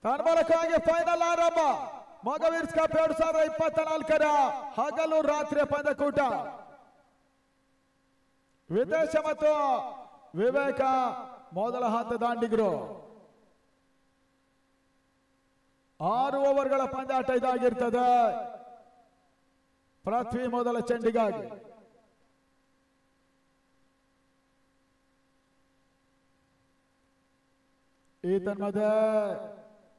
ತನ್ಮೂಲಕವಾಗಿ final ಆರಂಭ Mogaveers cup 2024ರ ಹಗಲು ರಾತ್ರಿ ಪಂದ್ಯಕೂಟ. ವಿದೇಶ ಮತ್ತು ವಿವೇಕ ಮೊದಲ ಹಂತ ದಾಂಡಿಗರು. 6 ಓವರ್ಗಳ ಪಂದ್ಯಾಟ ಇದಾಗಿರ್ತದೆ. ಪೃಥ್ವಿ ಮೊದಲ ಚೆಂಡಿಗಾಗಿ ಈತನ ಮಧ್ಯೆ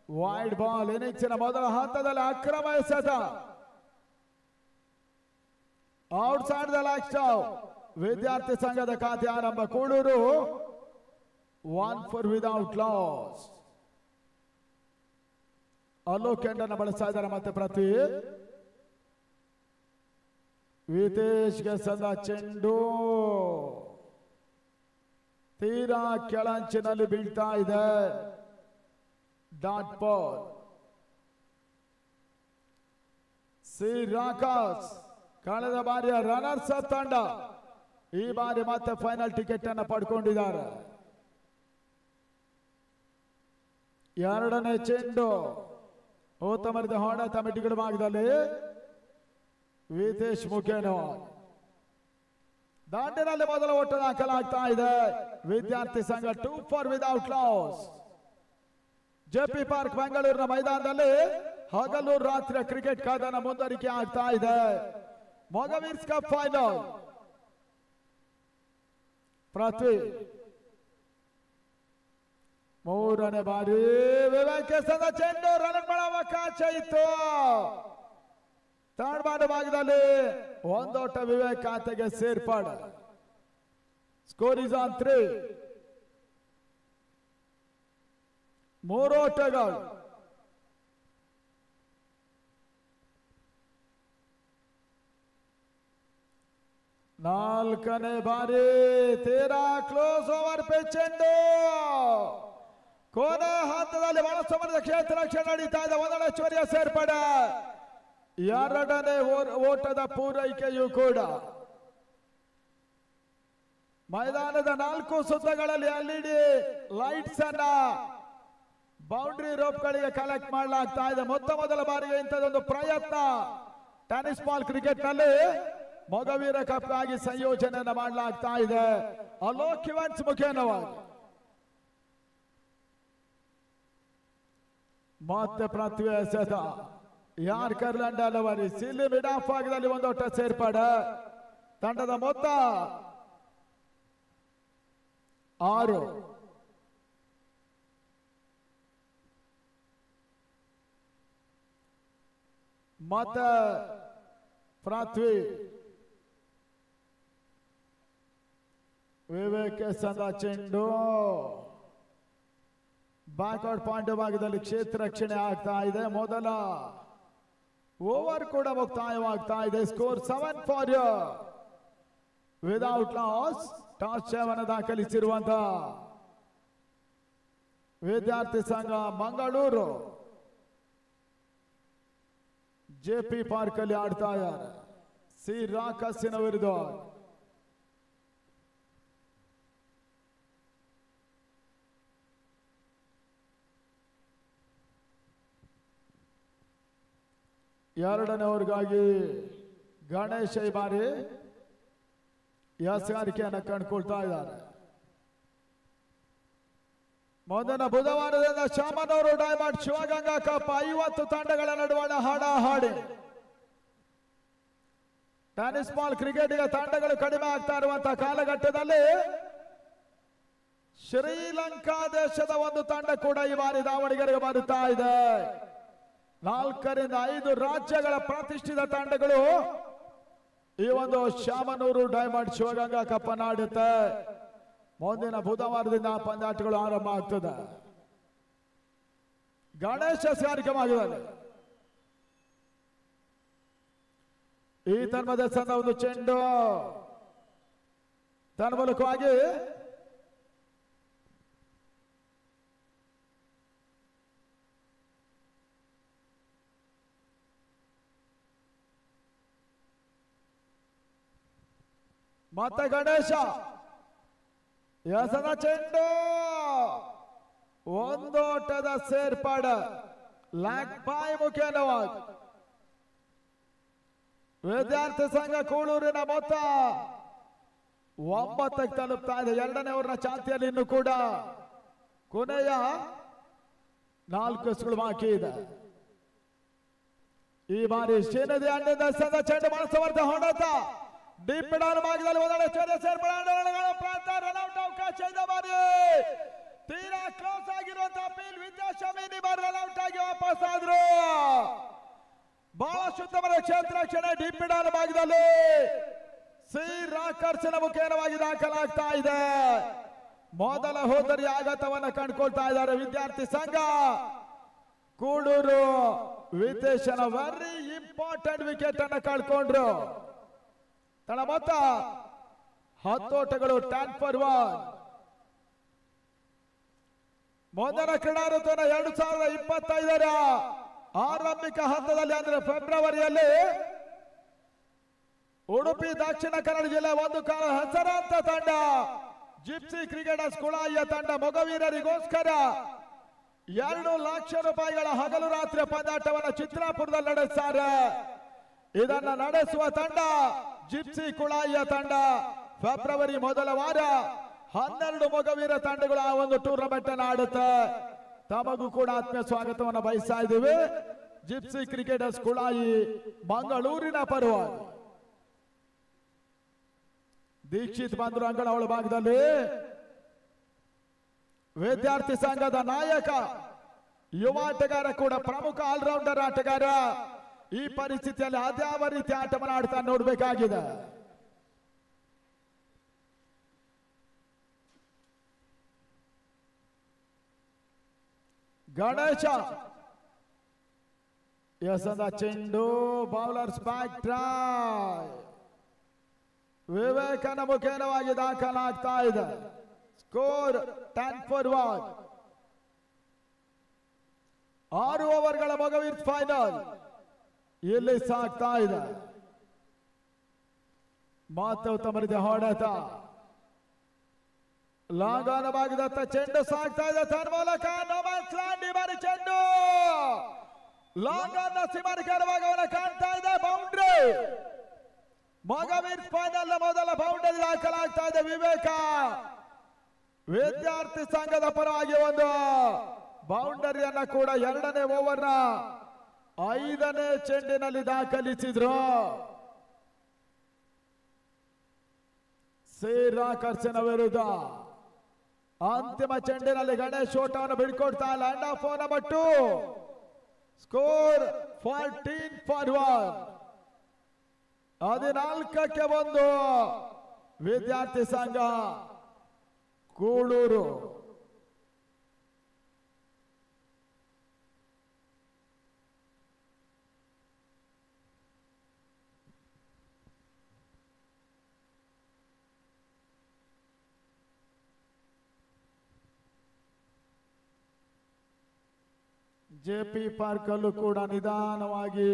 ವೈಡ್ ಬಾಲ್. ಇನ್ನಿಂಗ್ಸಿನ ಮೊದಲ ಹಂತದಲ್ಲಿ ಅಕ್ರಮ ಎಸೆತ ಔಟ್ಸೈಡ್ ದ ಲೆಗ್ ಸ್ಟಂಪ್. ವಿದ್ಯಾರ್ಥಿ ಸಂಘದ ಖಾತೆ ಆರಂಭ. Kudur 1 for without loss. Alok ಎಂಡನ್ನು ಬಳಸ್ತಾ ಇದ್ದಾರೆ. ಮತ್ತೆ ಪೃಥ್ವಿ ವಿತೇಶ್ಗೆ ಸದಾ ಚೆಂಡು ತೀರಾ ಕೆಳಂಚಿನಲ್ಲಿ ಬೀಳ್ತಾ ಇದೆ. Dot ball. ಶ್ರೀರಾಕಾಶ್ ಕಳೆದ ಬಾರಿಯ ರನ್ನರ್ಸ್ ಅಪ್ ತಂಡ ಈ ಬಾರಿ ಮತ್ತೆ ಫೈನಲ್ ಟಿಕೆಟ್ ಅನ್ನು ಪಡ್ಕೊಂಡಿದ್ದಾರೆ. ಎರಡನೇ ಚೆಂಡು ಉತ್ತಮರಿದ ಹೊಡ ತಮಿಟಿಗಳ ಭಾಗದಲ್ಲಿ ವಿತೇಶ್ ಮುಖೇನೋ ದಾಂಡಿನಲ್ಲಿ ಮೊದಲ ಓಟ ದಾಖಲಾಗ್ತಾ ಇದೆ. ವಿದ್ಯಾರ್ಥಿ ಸಂಘ 2 for without loss. JP park ಬೆಂಗಳೂರಿನ ಮೈದಾನದಲ್ಲಿ ಹಗಲು ರಾತ್ರಿ ಕ್ರಿಕೆಟ್ ಕಾದಾನ ಮುಂದುವರಿಕೆ ಆಗ್ತಾ ಇದೆ. Mogaveers cup final. ಪೃಥ್ವಿ ಮೂರನೇ ಬಾರಿ ವಿವೇಕ್ ಸದ ಚೆಂಡು ರನ್ ಮಾಡೋ ಅವಕಾಶ ಇತ್ತು. ತಾಳ್ಮಾಡು ಭಾಗದಲ್ಲಿ ಒಂದೋಟ ವಿವೇಕ್ ಖಾತೆಗೆ ಸೇರ್ಪಡೆ. Score is on 3. 3 ಓಟಗಳು. ನಾಲ್ಕನೇ ಬಾರಿ ತೀರಾ ಕ್ಲೋಸ್ ಓವರ್ ಪೇ ಚೆಂಡು ಕೊನೆ ಹಂತದಲ್ಲಿ ಬಹಳ ಸಮರದ ಕ್ಷೇತ್ರ ರಕ್ಷಣೆ ನಡೀತಾ ಇದೆ. ಒಂದನೇ ಚೋರಿಯ ಸೇರ್ಪಡೆ. ಎರಡನೇ ಓಟದ ಪೂರೈಕೆಯೂ ಕೂಡ. ಮೈದಾನದ 4 ಸುತ್ತಗಳಲ್ಲಿ LED ಲೈಟ್ಸ್ ಅನ್ನ ಬೌಂಡ್ರಿ ರೋಪ್ ಗಳಿಗೆ ಕಲೆಕ್ಟ್ ಮಾಡಲಾಗ್ತಾ ಇದೆ. ಮೊದಲ ಬಾರಿಗೆ ಇಂಥದೊಂದು ಪ್ರಯತ್ನ ಟೆನ್ನಿಸ್ ಬಾಲ್ ಕ್ರಿಕೆಟ್ ನಲ್ಲಿ ಮೊಗವೀರ ಕಪ್ ಆಗಿ ಸಂಯೋಜನೆಯನ್ನು ಮಾಡಲಾಗ್ತಾ ಇದೆ. ಅಲೋಕ್ ಇವೆಂಟ್ಸ್ ಮುಖೇನವಾಗಿ ಮತ್ತೆ ಪೃಥ್ವಿ ಎಸೆತ. ಯಾರ್ ಕರ್ಲಂಡ ಅಲವರಿ ಸಿಲ್ಲಿ ಮಿಡ್ ಆಫ್ ಭಾಗದಲ್ಲಿ ಒಂದೋಟ ಸೇರ್ಪಡೆ. ತಂಡದ ಮೊತ್ತ 6. ಮತ್ತೆ ಪೃಥ್ವಿ ವಿವೇಕ್ ಸದಾ ಚೆಂಡು ಬ್ಯಾಕ್ಔಟ್ ಪಾಯಿಂಟ್ ಭಾಗದಲ್ಲಿ ಕ್ಷೇತ್ರ ರಕ್ಷಣೆ ಆಗ್ತಾ ಇದೆ. ಮೊದಲ ಓವರ್ ಕೂಡ ಮುಕ್ತಾಯವಾಗ್ತಾ ಇದೆ. Score 7 for without loss. Toss 7 ದಾಖಲಿಸಿರುವಂತ ವಿದ್ಯಾರ್ಥಿ ಸಂಘ ಮಂಗಳೂರು ಜೆಪಿ ಪಾರ್ಕ್ ಅಲ್ಲಿ ಆಡ್ತಾ ಇದ್ದಾರೆ. ಶ್ರೀರಾಕಾಶಿನ ವಿರುದ್ಧ ಎರಡನೇ ಓವರ್ಗಾಗಿ ಗಣೇಶ್ ಈ ಬಾರಿ ಎಸಗಾರಿಕೆಯನ್ನು ಕಂಡುಕೊಳ್ತಾ ಇದ್ದಾರೆ. ಮುಂದಿನ ಬುಧವಾರದಿಂದ ಶಾಮನೂರು ಡೈಮಂಡ್ ಶಿವಗಂಗಾ ಕಪ್ 50 ತಂಡಗಳ ನಡುವಣ ಹಾಡಾಹಾಡಿ. ಟೆನ್ನಿಸ್ ಬಾಲ್ ಕ್ರಿಕೆಟ್ಗೆ ತಂಡಗಳು ಕಡಿಮೆ ಆಗ್ತಾ ಇರುವಂತಹ ಕಾಲಘಟ್ಟದಲ್ಲಿ ಶ್ರೀಲಂಕಾ ದೇಶದ ಒಂದು ತಂಡ ಕೂಡ ಈ ಬಾರಿ ದಾವಣಗೆರೆಗೆ ಬರುತ್ತಾ ಇದೆ. 4 ರಿಂದ 5 ರಾಜ್ಯಗಳ ಪ್ರತಿಷ್ಠಿತ ತಂಡಗಳು ಈ ಒಂದು ಶಾಮನೂರು ಡೈಮಂಡ್ ಶಿವಗಂಗಾ ಕಪ್ ಅನ್ನು ಆಡುತ್ತೆ. ಮುಂದಿನ ಬುಧವಾರದಿಂದ ಪಂದ್ಯಾಟಗಳು ಆರಂಭ ಆಗ್ತದೆ. ಗಣೇಶ ಕಾರ್ಯಕ್ರಮವಾಗಿದೆ. ಈ ತನ್ಮದ ಸಂದ ಒಂದು ಚೆಂಡು ತನ್ಮೂಲಕವಾಗಿ ಮತ್ತೆ ಗಣೇಶ ಎಸದ ಚೆಂಡು ಒಂದೋಟದ ಸೇರ್ಪಾಡು ಲ್ಯಾಕ್ ಬಾಯ್ ಮುಖೇನವಾಗಿ ವಿದ್ಯಾರ್ಥಿ ಸಂಘ ಕೂಳೂರಿನ ಮೊತ್ತ 9ಕ್ಕೆ ತಲುಪ್ತಾ ಇದೆ. ಎರಡನೇ ಓವರ್ನ ಚಾಲ್ತಿಯಲ್ಲಿ ಇನ್ನು ಕೂಡ ಕೊನೆಯ 4 ಎಸೆಗಳು ಬಾಕಿ ಇದೆ. ಈ ಬಾರಿ ಶ್ರೀನಿಧಿ ಅಂಡಿಂದ ಚೆಂಡು ಮನಸ್ಸವರ್ಧ ಹೊಡೆತ ಡೀಪ್ ಮಿಡಲ್ ಭಾಗದಲ್ಲಿ ಒಂದೆಡೆ ಸೇರ್ಪಡೆ ರನ್ಔಟ್ ಅವಕಾಶ ಇದೆ. ಬಾರಿ ತೀರಾ ಕ್ಲೋಸ್ ಆಗಿರುವಂತಹ ಪೀಲ್ ವಿದ್ಯಾಶಾಮಿ ಬಾರಿ ರನ್ಔಟ್ ಆಗಿ ವಾಪಸ್ ಆದ್ರು. ಬಹಳ ಶುದ್ಧವಾದ ಕ್ಷೇತ್ರ ರಕ್ಷಣೆ ಡೀಪ್ ಮಿಡಲ್ ಭಾಗದಲ್ಲಿ ಸಿ ರಾಕರ್ಷಣ ಮುಖೇನವಾಗಿ ದಾಖಲಾಗ್ತಾ ಇದೆ. ಮೊದಲ ಹೋದರಿ ಆಘಾತವನ್ನು ಕಂಡುಕೊಳ್ತಾ ಇದ್ದಾರೆ ವಿದ್ಯಾರ್ಥಿ ಸಂಘ ಕೂಡೂರು. ವಿತೇಶನ ವೆರಿ ಇಂಪಾರ್ಟೆಂಟ್ ವಿಕೆಟ್ ಅನ್ನು ಕಳ್ಕೊಂಡ್ರು. ತಳ ಮೊತ್ತ 10 ಓಟಗಳು 10-1. ಮೊದಲ ಕ್ರೀಡಾ ಋತುವಿನ 2025ರ ಆರಂಭಿಕ ಹಂತದಲ್ಲಿ ಅಂದ್ರೆ ಫೆಬ್ರವರಿಯಲ್ಲಿ ಉಡುಪಿ ದಕ್ಷಿಣ ಕನ್ನಡ ಜಿಲ್ಲೆ ಒಂದು ಕಾಲ ಹೆಸರಾಂತ ತಂಡ ಜಿಪ್ಸಿ ಕ್ರಿಕೆಟರ್ಸ್ ಕುಳಾಯಿಯ ತಂಡ ಮೊಗವೀರರಿಗೋಸ್ಕರ 2 ಲಕ್ಷ ರೂಪಾಯಿಗಳ ಹಗಲು ರಾತ್ರಿ ಪಂದ್ಯಾಟವನ್ನು ಚಿತ್ರಾಪುರದಲ್ಲಿ ನಡೆಸ್ತಾರೆ. ಇದನ್ನ ನಡೆಸುವ ತಂಡ ಜಿಪ್ಸಿ ಕುಳಾಯಿಯ ತಂಡ. ಫೆಬ್ರವರಿ ಮೊದಲ ವಾರ 12 ಮೊಗವೀರ ತಂಡಗಳು ಆ ಒಂದು ಟೂರ್ನಮೆಂಟ್ ಅನ್ನು ಆಡುತ್ತೆ. ತಮಗೂ ಕೂಡ ಆತ್ಮೀಯ ಸ್ವಾಗತವನ್ನು ಬಯಸ್ತಾ ಇದ್ದೀವಿ. ಜಿಪ್ಸಿ ಕ್ರಿಕೆಟರ್ಸ್ ಕುಳಾಯಿ ಮಂಗಳೂರಿನ ಪರವಾಗಿ ದೀಕ್ಷಿತ್ ಬಂದ್ರು ಅಂಗಣ ಅವಳ ಭಾಗದಲ್ಲಿ. ವಿದ್ಯಾರ್ಥಿ ಸಂಘದ ನಾಯಕ ಯುವ ಆಟಗಾರ ಕೂಡ ಪ್ರಮುಖ ಆಲ್ರೌಂಡರ್ ಆಟಗಾರ. ಈ ಪರಿಸ್ಥಿತಿಯಲ್ಲಿ ಅದ್ಯಾವ ರೀತಿ ಆಟವನ್ನು ಆಡ್ತಾ ನೋಡ್ಬೇಕಾಗಿದೆ. ಗಣೇಶ ಎಸೆದ ಚೆಂಡು ಬೌಲರ್ಸ್ ಬ್ಯಾಕ್ ಟ್ರೈ ವಿವೇಕನ ಮುಖೇನವಾಗಿ ದಾಖಲಾಗ್ತಾ ಇದೆ. ಸ್ಕೋರ್ 10-1. 6 ಓವರ್ಗಳ ಮೊಗವೀರ್ ಫೈನಲ್ ಇಲ್ಲಿ ಸಾಗ್ತಾ ಇದೆ. ಮಾತವರಿದ ಹೊಡೆತ ಲಾಂಗಾನ ಭಾಗದತ್ತ ಚೆಂಡು ಸಾಗ್ತಾ ಇದೆ. ತನ್ಮೂಲಕ ನೋಮ್ಯಾನ್ಸ್ ಬಾರಿ ಚೆಂಡು ಲಾಂಗನ್ನ ಸಿಮರಿಕರ ಭಾಗವನ್ನು ಕಾಣ್ತಾ ಇದೆ. ಬೌಂಡ್ರಿ ಮೊಗವೀರ್ ಫೈನಲ್ ಮೊದಲ ಬೌಂಡರಿ ದಾಖಲಾಗ್ತಾ ಇದೆ. ವಿವೇಕ ವಿದ್ಯಾರ್ಥಿ ಸಂಘದ ಪರವಾಗಿ ಒಂದು ಬೌಂಡರಿಯನ್ನ ಕೂಡ 2ನೇ ಓವರ್ನ 5ನೇ ಚೆಂಡಿನಲ್ಲಿ ದಾಖಲಿಸಿದ್ರು. ಶ್ರೀರಾಕರ್ಷಣ ವಿರುದ್ಧ ಅಂತಿಮ ಚೆಂಡಿನಲ್ಲಿ ಗಣೇಶ್ ಓಟವನ್ನು ಬಿಡ್ಕೊಡ್ತಾ ಲ್ಯಾಂಡ್ ಆಫ್ ನಂಬರ್ 2. ಸ್ಕೋರ್ 14-1. 14ಕ್ಕೆ 1 ವಿದ್ಯಾರ್ಥಿ ಸಂಘ ಕೂಳೂರು. ಜೆಪಿ ಪಾರ್ಕ್ ಅಲ್ಲೂ ಕೂಡ ನಿಧಾನವಾಗಿ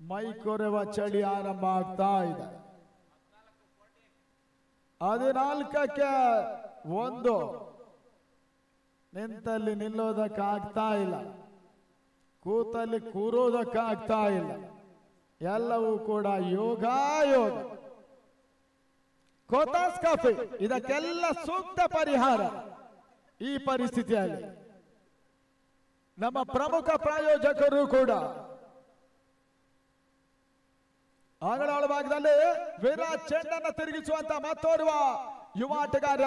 ಮೈ ಕೊರೆವ ಚಳಿ ಆರಂಭ ಆಗ್ತಾ ಇದೆ. 14ಕ್ಕೆ 1 ನಿಂತಲ್ಲಿ ನಿಲ್ಲೋದಕ್ಕಾಗ್ತಾ ಇಲ್ಲ, ಕೂತಲ್ಲಿ ಕೂರೋದಕ್ಕಾಗ್ತಾ ಇಲ್ಲ. ಎಲ್ಲವೂ ಕೂಡ ಯೋಗ. ಕೋತಾಸ್ ಕಾಫಿ ಇದಕ್ಕೆಲ್ಲ ಸೂಕ್ತ ಪರಿಹಾರ. ಈ ಪರಿಸ್ಥಿತಿಯಲ್ಲಿ ನಮ್ಮ ಪ್ರಮುಖ ಪ್ರಾಯೋಜಕರು ಕೂಡ ಅಂಗಣ ಭಾಗದಲ್ಲಿ ವಿರಾಟ್ ಚೆಂಡನ್ನು ತಿರುಗಿಸುವಂತ ಮತ್ತೋರ್ವ ಯುವ ಆಟಗಾರ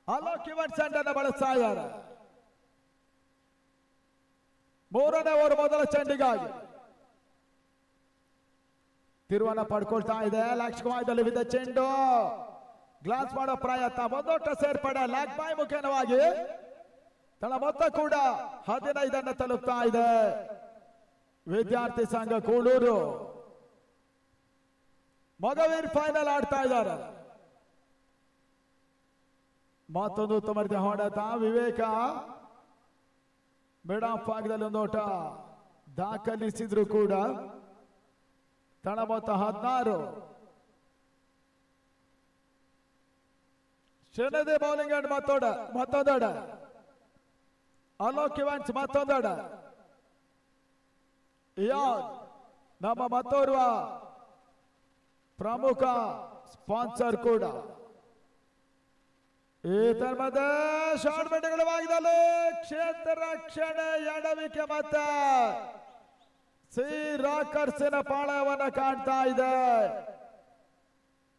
ಅಲೋಕ್ ಇವನ್ ಚೆಂಡನ್ನು ಬಳಸ್ತಾ ಇದ್ದಾರೆ. 3ನೇ ಓವರ್ ಮೊದಲ ಚೆಂಡಿಗಾಗಿ ತಿರುವನ್ನ ಪಡ್ಕೊಳ್ತಾ ಇದೆ. ಲಕ್ಷ್ಮಣದಲ್ಲಿ ಬಿದ್ದ ಚೆಂಡು ಗ್ಲಾಸ್ ಮಾಡೋ ಪ್ರಯತ್ನ, ಒಂದೊಟ್ಟ ಸೇರ್ಪಡೆ ಲ್ಯಾಗ್ ಬಾಯ್ ಮುಖೇನವಾಗಿ ತಳ ಮೊತ್ತ ಕೂಡ 15 ತಲುಪ್ತಾ ಇದೆ. ವಿದ್ಯಾರ್ಥಿ ಸಂಘ ಕೂಳೂರು ಮೊಗವೀರ್ ಫೈನಲ್ ಆಡ್ತಾ ಇದ್ದಾರೆ. ಮತ್ತೊಂದು ಉತ್ತಮ ರೀತಿಯ ಹೊಡೆತ. ವಿವೇಕ ಮಿಡ್ ಆಫ್ ಭಾಗದಲ್ಲಿ ಒಂದು ಓಟ ದಾಖಲಿಸಿದ್ರು ಕೂಡ ತಳ ಮೊತ್ತ 16. ಶನದಿ ಬೌಲಿಂಗ್ ಅಂಡ್ ಮತ್ತೊಂದಡ ಅಲೋಕ್ ಇವೆಂಟ್ಸ್ ಮತ್ತೊಂದಡ ನಮ್ಮ ಮತ್ತೋರ್ವ ಪ್ರಮುಖ ಸ್ಪಾನ್ಸರ್ ಕೂಡ ಈ ತರ್ಮದ ಶಾರ್ಟ್ ಬೆಟ್ಟಗಳವಾಗಿದ್ದಲ್ಲಿ ಕ್ಷೇತ್ರ ರಕ್ಷಣೆ ಎಡವಿಕೆ ಮತ್ತೆ ರಾಕರ್ಸಿನ ಪಾಳಯವನ್ನ ಕಾಣ್ತಾ ಇದೆ.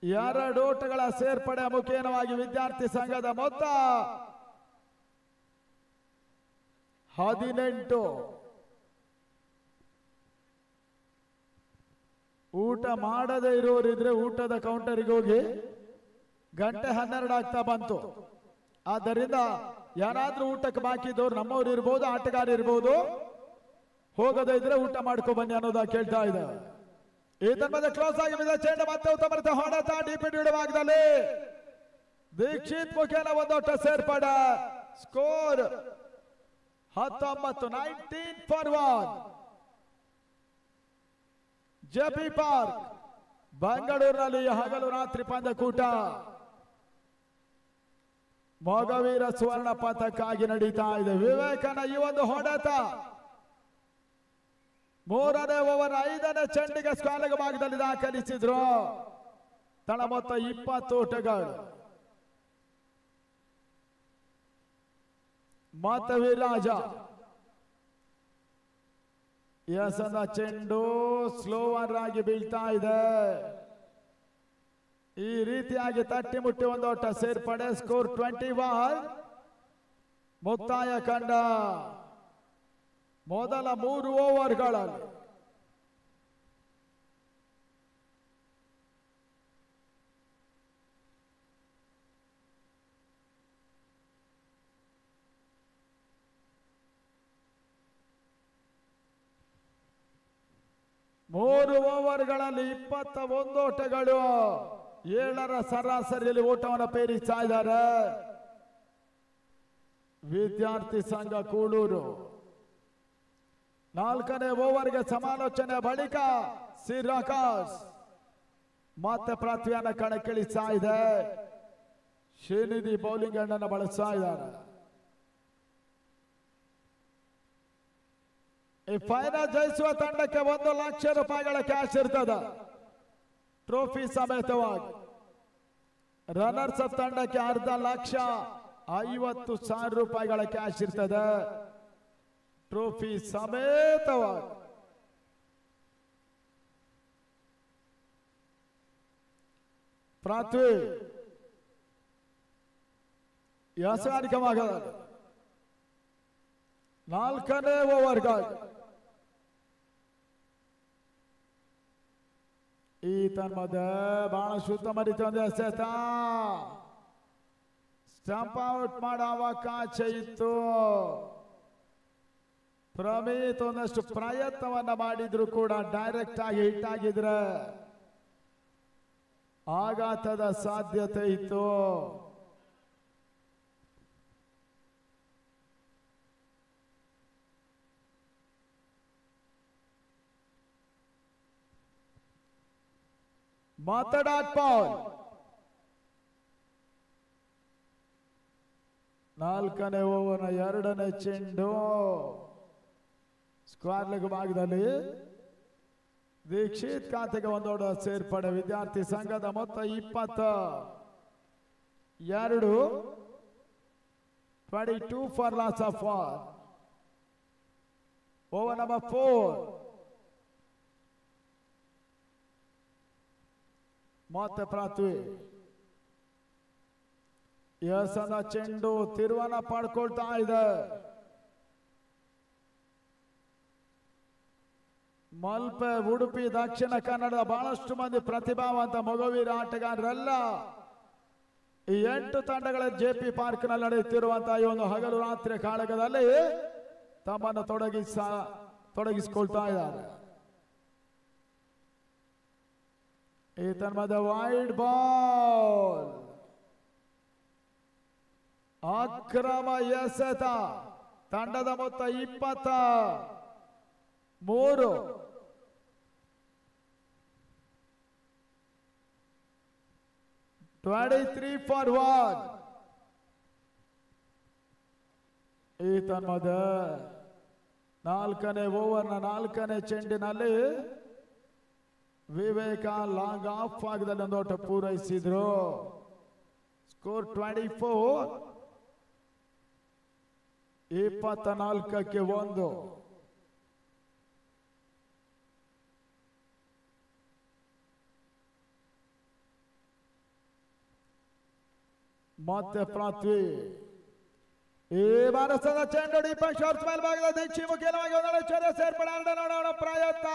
2 ಓಟಗಳ ಸೇರ್ಪಡೆ ಮುಖೇನವಾಗಿ ವಿದ್ಯಾರ್ಥಿ ಸಂಘದ ಮೊತ್ತ 18. ಊಟ ಮಾಡದೇ ಇರೋರಿದ್ರೆ ಊಟದ ಕೌಂಟರಿಗೆ ಹೋಗಿ ಗಂಟೆ 12 ಆಗ್ತಾ ಬಂತು. ಆದ್ದರಿಂದ ಯಾರಾದ್ರೂ ಊಟಕ್ಕೆ ಬಾಕಿ ಇದ್ದವ್ರು ನಮ್ಮವ್ರು ಇರ್ಬೋದು, ಆಟಗಾರ ಇರ್ಬೋದು, ಹೋಗದೇ ಇದ್ರೆ ಊಟ ಮಾಡ್ಕೊ ಬನ್ನಿ ಅನ್ನೋದ ಕೇಳ್ತಾ ಇದೆ. ಈ ತನ್ಮದ ಕ್ಲೋಸ್ ಆಗಿ ಬಿದ್ದ ಚೆಂಡು ಮತ್ತೆ ಉತ್ತಮ ಹೊಡೆತ ಡಿಪಿಟಿ ಭಾಗದಲ್ಲಿ ದೀಕ್ಷಿತ್ ಮುಖೇನ ಒಂದೊಟ್ಟ ಸೇರ್ಪಡೆ. Score 19 for 1. ಜೆಪಿ ಪಾರ್ಕ್ ಬೆಂಗಳೂರಿನಲ್ಲಿ ಹಗಲು ರಾತ್ರಿ ಪಂದ್ಯಕೂಟ ಮೊಗವೀರ ಸುವರ್ಣ ಪಥಕ್ಕಾಗಿ ನಡೀತಾ ಇದೆ. ವಿವೇಕನ ಈ ಒಂದು ಹೊಡೆತ 3ನೇ ಓವರ್ 5ನೇ ಚೆಂಡಿಗೆ ಸ್ಕ್ವಾಲಿಗ ಭಾಗದಲ್ಲಿ ದಾಖಲಿಸಿದ್ರು. ತಳ ಮೊತ್ತ 20 ಓಟಗಳು. ಮತ್ತೆ ವಿರಾಜ ಎಸದ ಚೆಂಡು ಸ್ಲೋವರ್ ಆಗಿ ಬೀಳ್ತಾ ಇದೆ. ಈ ರೀತಿಯಾಗಿ ತಟ್ಟಿ ಮುಟ್ಟಿ ಒಂದೋಟ ಸೇರ್ಪಡೆ. ಸ್ಕೋರ್ 21. ಮುಕ್ತಾಯ ಕಂಡ ಮೊದಲ 3 ಓವರ್ಗಳಲ್ಲಿ ಮೂರು ಓವರ್ಗಳಲ್ಲಿ 21 ಓಟಗಳು. 7ರ ಸರಾಸರಿಯಲ್ಲಿ ಓಟವನ್ನು ಪೇರಿಸ್ತಾ ಇದ್ದಾರೆ ವಿದ್ಯಾರ್ಥಿ ಸಂಘ ಕೂಳೂರು. 4ನೇ ಓವರ್ಗೆ ಸಮಾಲೋಚನೆ ಬಳಿಕ ಸಿರಾಕಾಸ್ ಮತ್ತೆ ಪೃಥ್ವಿಯನ್ನ ಕಣಕ್ಕಿಳಿಸ್ತಾ ಇದೆ. ಶ್ರೀನಿಧಿ ಬೌಲಿಂಗ್ ಅನ್ನು ಬಳಸ್ತಾ ಇದ್ದಾರೆ. ಈ ಫೈನಲ್ ಜಯಿಸುವ ತಂಡಕ್ಕೆ 1 ಲಕ್ಷ ರೂಪಾಯಿಗಳ ಕ್ಯಾಶ್ ಇರ್ತದ ಟ್ರೋಫಿ ಸಮೇತವಾಗಿ. ರನ್ನರ್ಸ್ ಅಪ್ ತಂಡಕ್ಕೆ 2,50,000 ರೂಪಾಯಿಗಳ ಕ್ಯಾಶ್ ಇರ್ತದೆ ಟ್ರೋಫಿ ಸಮೇತವಾಗಿ. ಪೃಥ್ವಿ ಯಾಸಗಾರಿಕವಾಗದ 4ನೇ ಓವರ್ಗಾಗಿ ಈ ತನ್ಮದ ಬಹಳ ಶುದ್ಧ ಮರಿತು ಒಂದು ಎಸೆತ. ಸ್ಟಂಪ್ ಔಟ್ ಮಾಡೋ ಅವಕಾಶ ಇತ್ತು. ಪ್ರಮೀತ್ ಒಂದಷ್ಟು ಪ್ರಯತ್ನವನ್ನ ಮಾಡಿದ್ರು ಕೂಡ ಡೈರೆಕ್ಟ್ ಆಗಿ ಹಿಟ್ ಆಗಿದ್ರೆ ಆಘಾತದ ಸಾಧ್ಯತೆ ಇತ್ತು. ಮಾತಡಾಟ್ ಪೌಲ್ 4ನೇ ಓವರ್ನ 2ನೇ ಚೆಂಡು ಸ್ಕ್ವೇರ್ ಲೆಗ್ ಭಾಗದಲ್ಲಿ ದೀಕ್ಷಿತ್ ಖಾತೆಗೆ ಒಂದೋಡ ಸೇರ್ಪಡೆ. ವಿದ್ಯಾರ್ಥಿ ಸಂಘದ ಮೊತ್ತ 22. 22 for loss of 1. Over number 4 ಮತ್ತೆ ಪೃಥ್ವಿ ಎಸದ ಚೆಂಡು ತಿರುವನ್ನ ಪಡ್ಕೊಳ್ತಾ ಇದೆ. ಮಲ್ಪೆ, ಉಡುಪಿ, ದಕ್ಷಿಣ ಕನ್ನಡದ ಬಹಳಷ್ಟು ಮಂದಿ ಪ್ರತಿಭಾವಂತ ಮೊಗವೀರ ಆಟಗಾರರೆಲ್ಲ ಈ 8 ತಂಡಗಳ ಜೆಪಿ ಪಾರ್ಕ್ ನಲ್ಲಿ ನಡೆಯುತ್ತಿರುವಂತಹ ಈ ಒಂದು ಹಗಲು ರಾತ್ರಿ ಕಾಳಗದಲ್ಲಿ ತಮ್ಮನ್ನು ತೊಡಗಿಸಿಕೊಳ್ತಾ ಇದ್ದಾರೆ. ಈ ತನ್ಮದ ವೈಡ್ ಬಾಲ್ ಅಕ್ರಮ ಎಸೆತ. ತಂಡದ ಮೊತ್ತ 23. 23 for 1. ಈ ತನ್ಮದ ನಾಲ್ಕನೇ ಓವರ್ನ ನಾಲ್ಕನೇ ಚೆಂಡಿನಲ್ಲಿ ವಿವೇಕ ಲಾಂಗ್ ಆಫ್ ಭಾಗದಲ್ಲಿ ಒಂದು ಓಟ ಪೂರೈಸಿದ್ರು. ಸ್ಕೋರ್ 24, 24ಕ್ಕೆ 1. ಮತ್ತೆ ಪೃಥ್ವಿ ಈ ಭಾರತದ ಚೆಂಡು ದೀಪಕ್ ಶಾರ್ಟ್ಸ್ ಮೇಲ್ಭಾಗದ ದೀಕ್ಷಿ ಮುಖ್ಯವಾಗಿ ಒಂದೆಡೆ ಚರ್ಯ ಸೇರ್ಪಡೆ ನೋಡೋಣ ಪ್ರಯತ್ನ.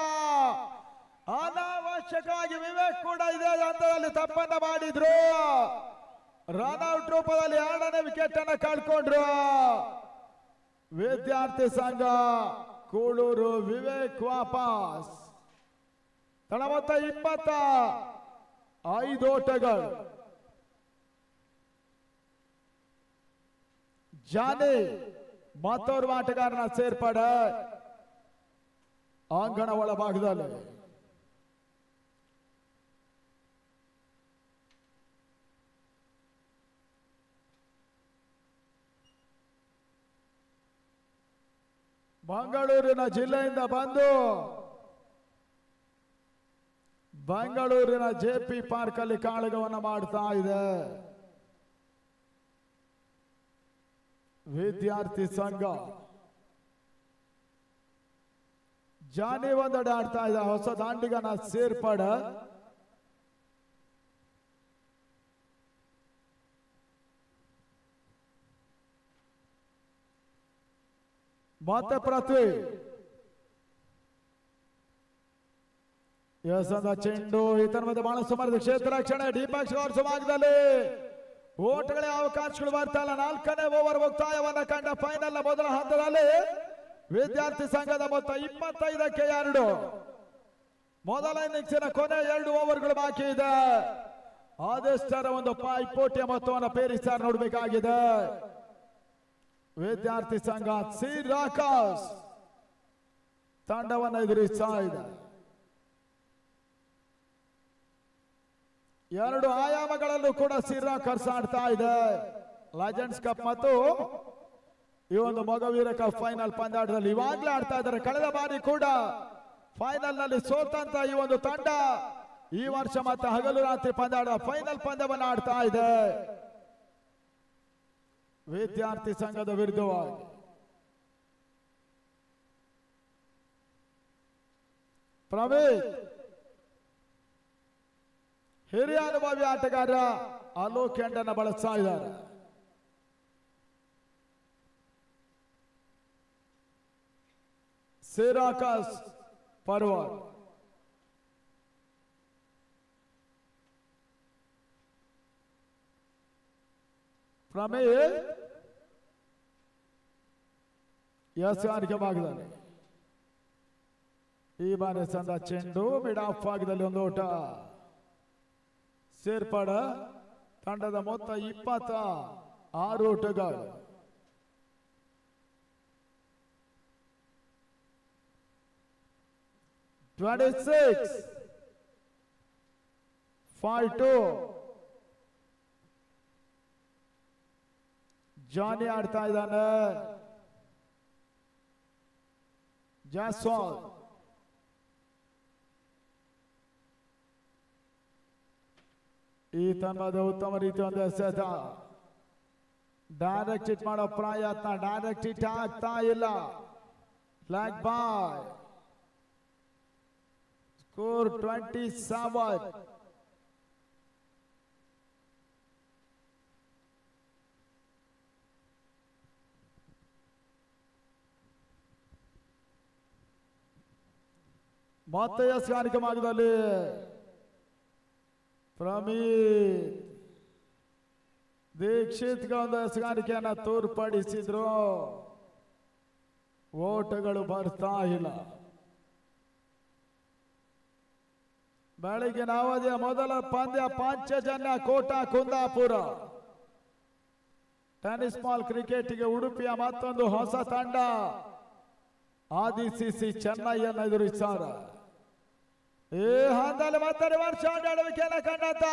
ಅನಾವಶ್ಯಕವಾಗಿ ವಿವೇಕ್ ಕೂಡ ಇದೇ ಹಂತದಲ್ಲಿ ತಪ್ಪನ್ನ ಮಾಡಿದ್ರು. ರನ್ಔಟ್ ರೂಪದಲ್ಲಿ 2ನೇ ವಿಕೆಟ್ ಅನ್ನ ಕಳ್ಕೊಂಡ್ರು. ವಿದ್ಯಾರ್ಥಿ ಸಂಘ ಕೂಳೂರು ವಿವೇಕ್ ವಾಪಸ್. ತಡ ಮೊತ್ತ 25 ಓಟಗಳು. ಜಾನಿ ಮತ್ತೋರ್ವ ಆಟಗಾರನ ಸೇರ್ಪಡೆ ಅಂಗಣ ಒಳಭಾಗದಲ್ಲಿ. ಮಂಗಳೂರಿನ ಜಿಲ್ಲೆಯಿಂದ ಬಂದು ಬೆಂಗಳೂರಿನ JP ಪಾರ್ಕ್ ಅಲ್ಲಿ ಕಾಳಗವನ್ನು ಮಾಡ್ತಾ ಇದೆ ವಿದ್ಯಾರ್ಥಿ ಸಂಘ. ಜಾನಿ ಒಂದೆಡೆ ಆಡ್ತಾ ಇದೆ. ಹೊಸ ದಾಂಡಿಗನ ಸೇರ್ಪಡೆ. ಮತ್ತೆ ಪೃಥ್ವಿ ಯಸಂದ ಚೆಂಡು ಈತನ ಮಧ್ಯೆ ಬಹಳ ಸುಮಾರು ಕ್ಷೇತ್ರ ರಕ್ಷಣೆ. ದೀಪಕ್ ಶಾರ್ಟ್ಸ್ ಭಾಗದಲ್ಲಿ ಓಟಗಳೇ ಅವಕಾಶಗಳು ಬರ್ತಾ ಇಲ್ಲ. 4ನೇ ಓವರ್ ಮುಕ್ತಾಯವನ್ನ ಕಂಡ ಫೈನಲ್ ನ ಮೊದಲ ಹಂತದಲ್ಲಿ ವಿದ್ಯಾರ್ಥಿ ಸಂಘದ ಮೊತ್ತ 25ಕ್ಕೆ 2. ಮೊದಲ ಇನ್ನಿಂಗ್ಸಿನ ಕೊನೆ 2 ಓವರ್ಗಳು ಬಾಕಿ ಇದೆ. ಅದೆಷ್ಟರ ಒಂದು ಪೈಪೋಟಿಯ ಮೊತ್ತವನ್ನು ಪೇರಿಸ್ತಾರೆ ನೋಡಬೇಕಾಗಿದೆ. ವಿದ್ಯಾರ್ಥಿ ಸಂಘ ಸಿರಾಕಸ್ ತಂಡವನ್ನು ಎದುರಿಸ್ತಾ ಇದೆ. 2 ಆಯಾಮಗಳಲ್ಲೂ ಕೂಡ ಸಿರಾಕಸ್ ಆಡ್ತಾ ಇದೆ. ಲೆಜೆಂಡ್ಸ್ ಕಪ್ ಮತ್ತು ಈ ಒಂದು ಮೊಗವೀರ ಕಪ್ ಫೈನಲ್ ಪಂದ್ಯಾಟದಲ್ಲಿ ಇವಾಗಲೇ ಆಡ್ತಾ ಇದ್ದಾರೆ. ಕಳೆದ ಬಾರಿ ಕೂಡ ಫೈನಲ್ ನಲ್ಲಿ ಸೋತಂತ ಈ ಒಂದು ತಂಡ ಈ ವರ್ಷ ಮತ್ತೆ ಹಗಲು ರಾತ್ರಿ ಪಂದ್ಯಾಟ ಫೈನಲ್ ಪಂದ್ಯವನ್ನು ಆಡ್ತಾ ಇದೆ ವಿದ್ಯಾರ್ಥಿ ಸಂಘದ ವಿರುದ್ಧವಾಗಿ. ಪ್ರವೀಣ್ ಹಿರಿಯ ಅನುಭವಿ ಆಟಗಾರ ಅಲೋಕ್ ಎಂಡನ್ನು ಬಳಸ್ತಾ ಇದ್ದಾರೆ. ಸಿರಾಕಸ್ ಪರ್ವರ್ ಪ್ರಮೇಯ್ ಯಸ್ಗಾರಿಕೆ ಭಾಗದಲ್ಲಿ ಈ ಬಾರಿ ಸಂದ ಚೆಂಡು ಮಿಡ್ ಆಫ್ ಭಾಗದಲ್ಲಿ ಒಂದು ಓಟ ಸೇರ್ಪಡೆ. ತಂಡದ ಮೊತ್ತ 26 ಓಟಗಳು. ಜಾನಿ ಆಡ್ತಾ ಇದ್ದಾನೆ. ಜಾಸ್ವಾಲ್ ಈ ತಂಡದ ಉತ್ತಮ ರೀತಿ ಒಂದು ಎಸೆತ. ಡೈರೆಕ್ಟ್ ಹಿಟ್ ಮಾಡೋ ಪ್ರಯತ್ನ, ಡೈರೆಕ್ಟ್ ಹಿಟ್ ಆಗ್ತಾ ಇಲ್ಲ. ಬ್ಲಾಕ್ ಬಾಯ್. ಸ್ಕೋರ್ 27. ಮತ್ತೆ ಯಸ್ಗಾರಿಕೆ ಭಾಗದಲ್ಲಿ ಪ್ರಮೀತ್ ದೀಕ್ಷಿತ್ಗೆ ಒಂದು ಯಸ್ಗಾರಿಕೆಯನ್ನು ತೋರ್ಪಡಿಸಿದ್ರು. ಓಟಗಳು ಬರ್ತಾ ಇಲ್ಲ. ಬೆಳಗಿನ ಅವಧಿಯ ಮೊದಲ ಪಂದ್ಯ ಪಾಂಚಜನ್ಯ ಕೋಟಾ ಕುಂದಾಪುರ. ಟೆನ್ನಿಸ್ ಬಾಲ್ ಕ್ರಿಕೆಟ್ಗೆ ಉಡುಪಿಯ ಮತ್ತೊಂದು ಹೊಸ ತಂಡ ಆದಿಸಿಸಿ ಚೆನ್ನೈಯನ್ನು ಎದುರಿಸಾರ. ಈ ಹಂತದಲ್ಲಿ ಮತ್ತೆ ರಿವರ್ಸ್ ಆಡುವಿಕೆಯನ್ನು ಕಂಡಂತ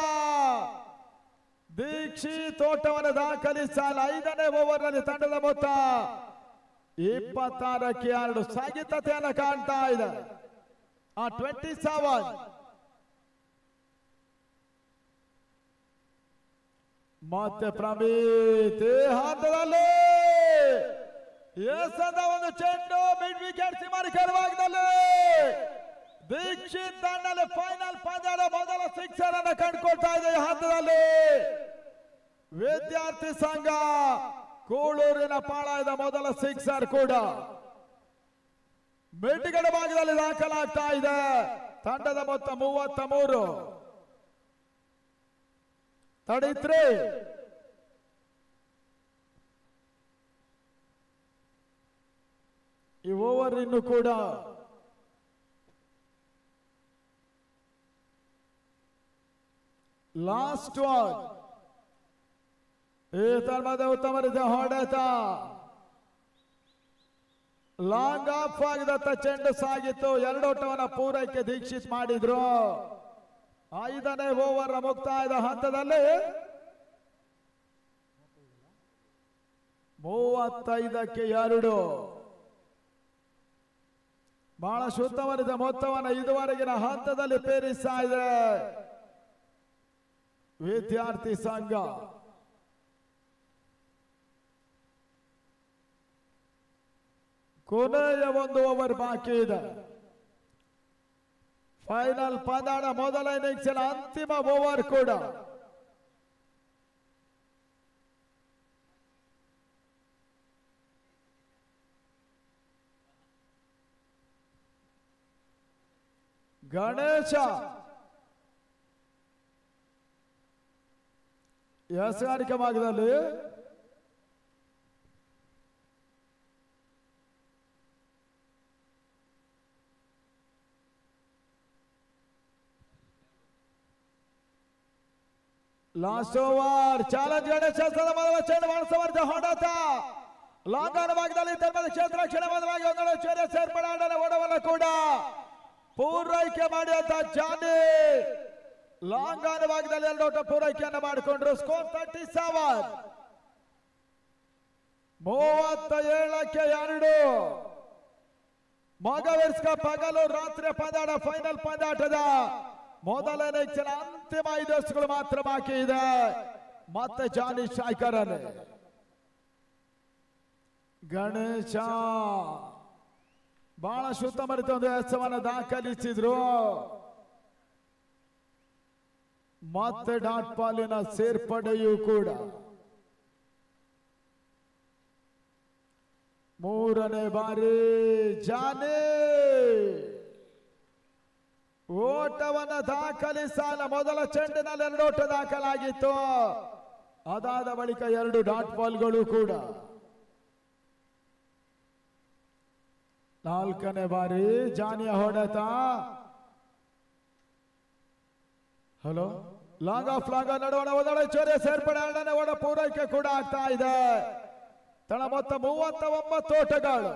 ದೀಕ್ಷಿತ್ ಓಟವನ್ನು ದಾಖಲಿಸಲು 5ನೇ ಓವರ್ ನಲ್ಲಿ ತಂಡದ ಮೊತ್ತ 26ಕ್ಕೆ 2 ಸಾಗಿತತೆಯನ್ನು ಕಾಣ್ತಾ ಇದೆ. ಆ 27 ಮತ್ತೆ ಪ್ರಮೀತ್ ಹಂತದಲ್ಲಿ ಎಸೆದ ಒಂದು ಚೆಂಡು ಮಿಡ್ ವಿಕೆಟ್ ಸೀಮಾರೇಖೆ ಭಾಗದಲ್ಲಿ ದೀಕ್ಷಿತ್ ತಂಡದಲ್ಲಿ ಫೈನಲ್ ಪಂದ್ಯದ ಮೊದಲ ಸಿಕ್ಸರ್ ಅನ್ನು ಕಂಡುಕೊಳ್ತಾ ಇದೆ. ಈ ಹಂತದಲ್ಲಿ ವಿದ್ಯಾರ್ಥಿ ಸಂಘ ಕೂಳೂರಿನ ಪಾಳಯದ ಮೊದಲ ಸಿಕ್ಸರ್ ಕೂಡ ಮಿಡ್ಗಡ ಭಾಗದಲ್ಲಿ ದಾಖಲಾಗ್ತಾ ಇದೆ. ತಂಡದ ಮೊತ್ತ 33 33. ಈ ಓವರ್ ಇನ್ನು ಕೂಡ ಲಾಸ್ಟ್ ಒನ್. ಈ ತರ್ಮದ ಉತ್ತಮ ರೀತಿಯ ಹೊಡೆತ, ಲಾಂಗ್ ಆಫ್ ಆಗಿದತ್ತ ಚೆಂಡು ಸಾಗಿತ್ತು. 2 ಓಟವನ್ನು ಪೂರೈಕೆ ದೀಕ್ಷಿತ್ ಮಾಡಿದ್ರು. 5ನೇ ಓವರ್ ಮುಕ್ತಾಯದ ಹಂತದಲ್ಲಿ 35ಕ್ಕೆ 2 ಬಹಳ ಶುದ್ಧವರಿದ ಮೊತ್ತವನ್ನು ಇದುವರೆಗಿನ ಹಂತದಲ್ಲಿ ಪೇರಿಸ್ತಾ ಇದೆ ವಿದ್ಯಾರ್ಥಿ ಸಂಘ. ಕೊನೆಯ 1 ಓವರ್ ಬಾಕಿ ಇದೆ. ಫೈನಲ್ ಪಂದ್ಯದ ಮೊದಲ ಇನ್ನಿಂಗ್ಸಿನ ಅಂತಿಮ ಓವರ್ ಕೂಡ. ಗಣೇಶ ಎಸಗಾರಿಕೆ ಭಾಗದಲ್ಲಿ ಲಾಸ್ಟ್ ಓವರ್ ಚಾಲೆಂಜ್ ಗಣೇಶ ಮೊದಲ ಚೆಂಡು ಬಳಸವರ್ಧ ಹೊಡೆತ ಲಾಂಗಾನ ಭಾಗದಲ್ಲಿ ಧರ್ಮದ ಕ್ಷೇತ್ರ ಕ್ಷಣಬದ್ಧವಾಗಿ ಒಂದೊಂದು ಚೇರಿಯ ಸೇರ್ಪಡೆ ಓಡವನ್ನು ಕೂಡ ಪೂರೈಕೆ ಮಾಡಿದಂತ ಜಾನಿ ಲಾಂಗಾನ ಭಾಗದಲ್ಲಿ 2 ಓಟ ಪೂರೈಕೆಯನ್ನು ಮಾಡಿಕೊಂಡ್ರು. ಸ್ಕೋರ್ 37. 37ಕ್ಕೆ 2. ಮಗವೀರ್ಸ್ ಕಪ್ ಹಗಲು ರಾತ್ರಿ ಪಂದ್ಯಾಟ ಫೈನಲ್ ಪಂದ್ಯಾಟದ ಮೊದಲನೇ ಇಚ್ಛೆನ ಅಂತಿಮ 5 ವರ್ಷಗಳು ಮಾತ್ರ ಬಾಕಿ ಇದೆ. ಮತ್ತೆ ಜಾನಿ ಸ್ಟ್ರೈಕರ್ ಅಲ್ಲಿ ಗಣೇಶ ಬಹಳ ಶುದ್ಧ ಮರಿತ ಒಂದು ಎಸವನ್ನು ದಾಖಲಿಸಿದ್ರು. ಮತ್ತೆ ಡಾಟ್ ಪಾಲಿನ ಸೇರ್ಪಡೆಯೂ ಕೂಡ 3ನೇ ಬಾರಿ ಜಾನಿ ಓಟವನ್ನು ದಾಖಲಿಸಲ್ಲ. ಮೊದಲ ಚೆಂಡಿನಲ್ಲಿ 2 ಓಟ ದಾಖಲಾಗಿತ್ತು. ಅದಾದ ಬಳಿಕ 2 ಡಾಟ್ ಬಾಲ್ಗಳು ಕೂಡ. 4ನೇ ಬಾರಿ ಜಾನಿಯ ಹೊಡೆತ. ಹಲೋ ಲಾಂಗ್ ಆಫ್ ಲಾಂಗ್ ನಡುವಣ ಒಂದೊಡೆ ಚೋರಿಯ ಸೇರ್ಪಡೆ 2ನೇ ಓಟ ಪೂರೈಕೆ ಕೂಡ ಆಗ್ತಾ ಇದೆ. ತಳ ಮೊತ್ತ 39 ಓಟಗಳು.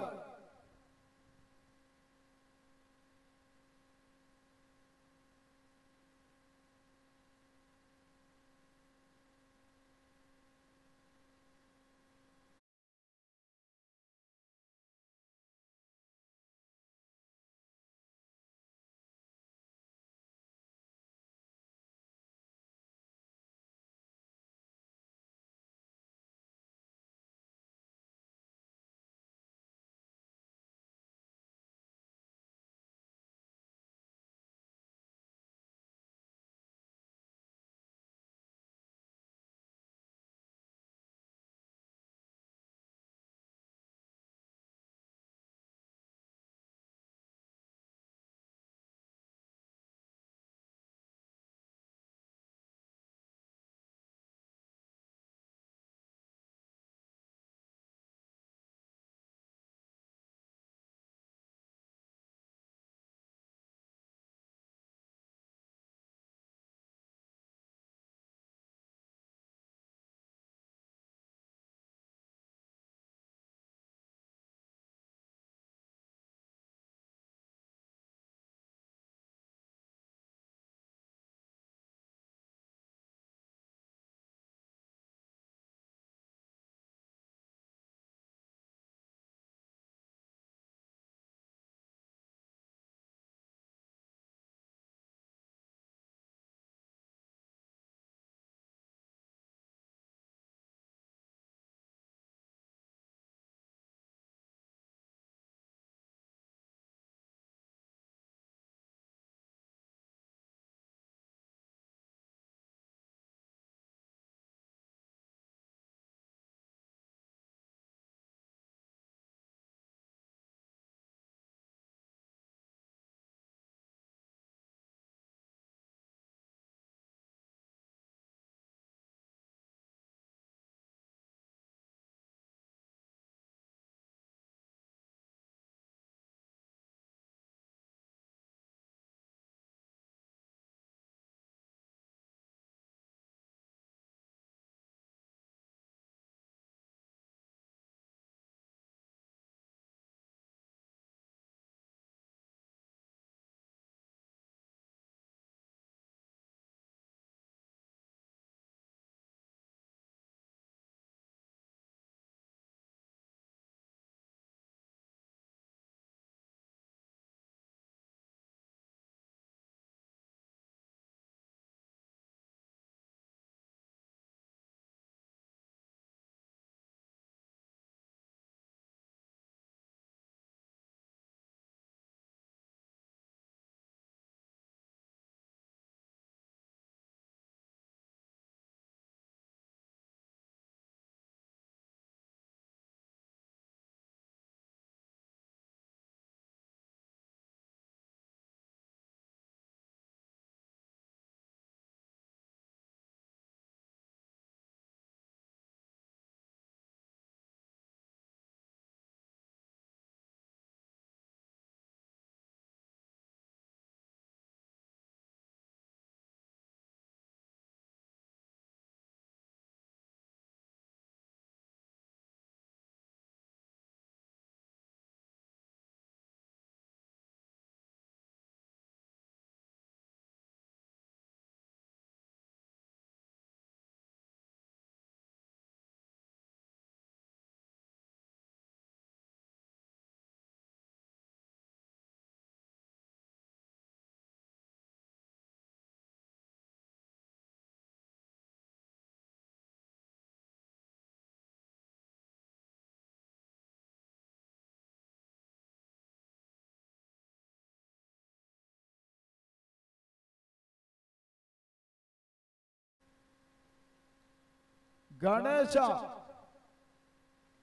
ಗಣೇಶ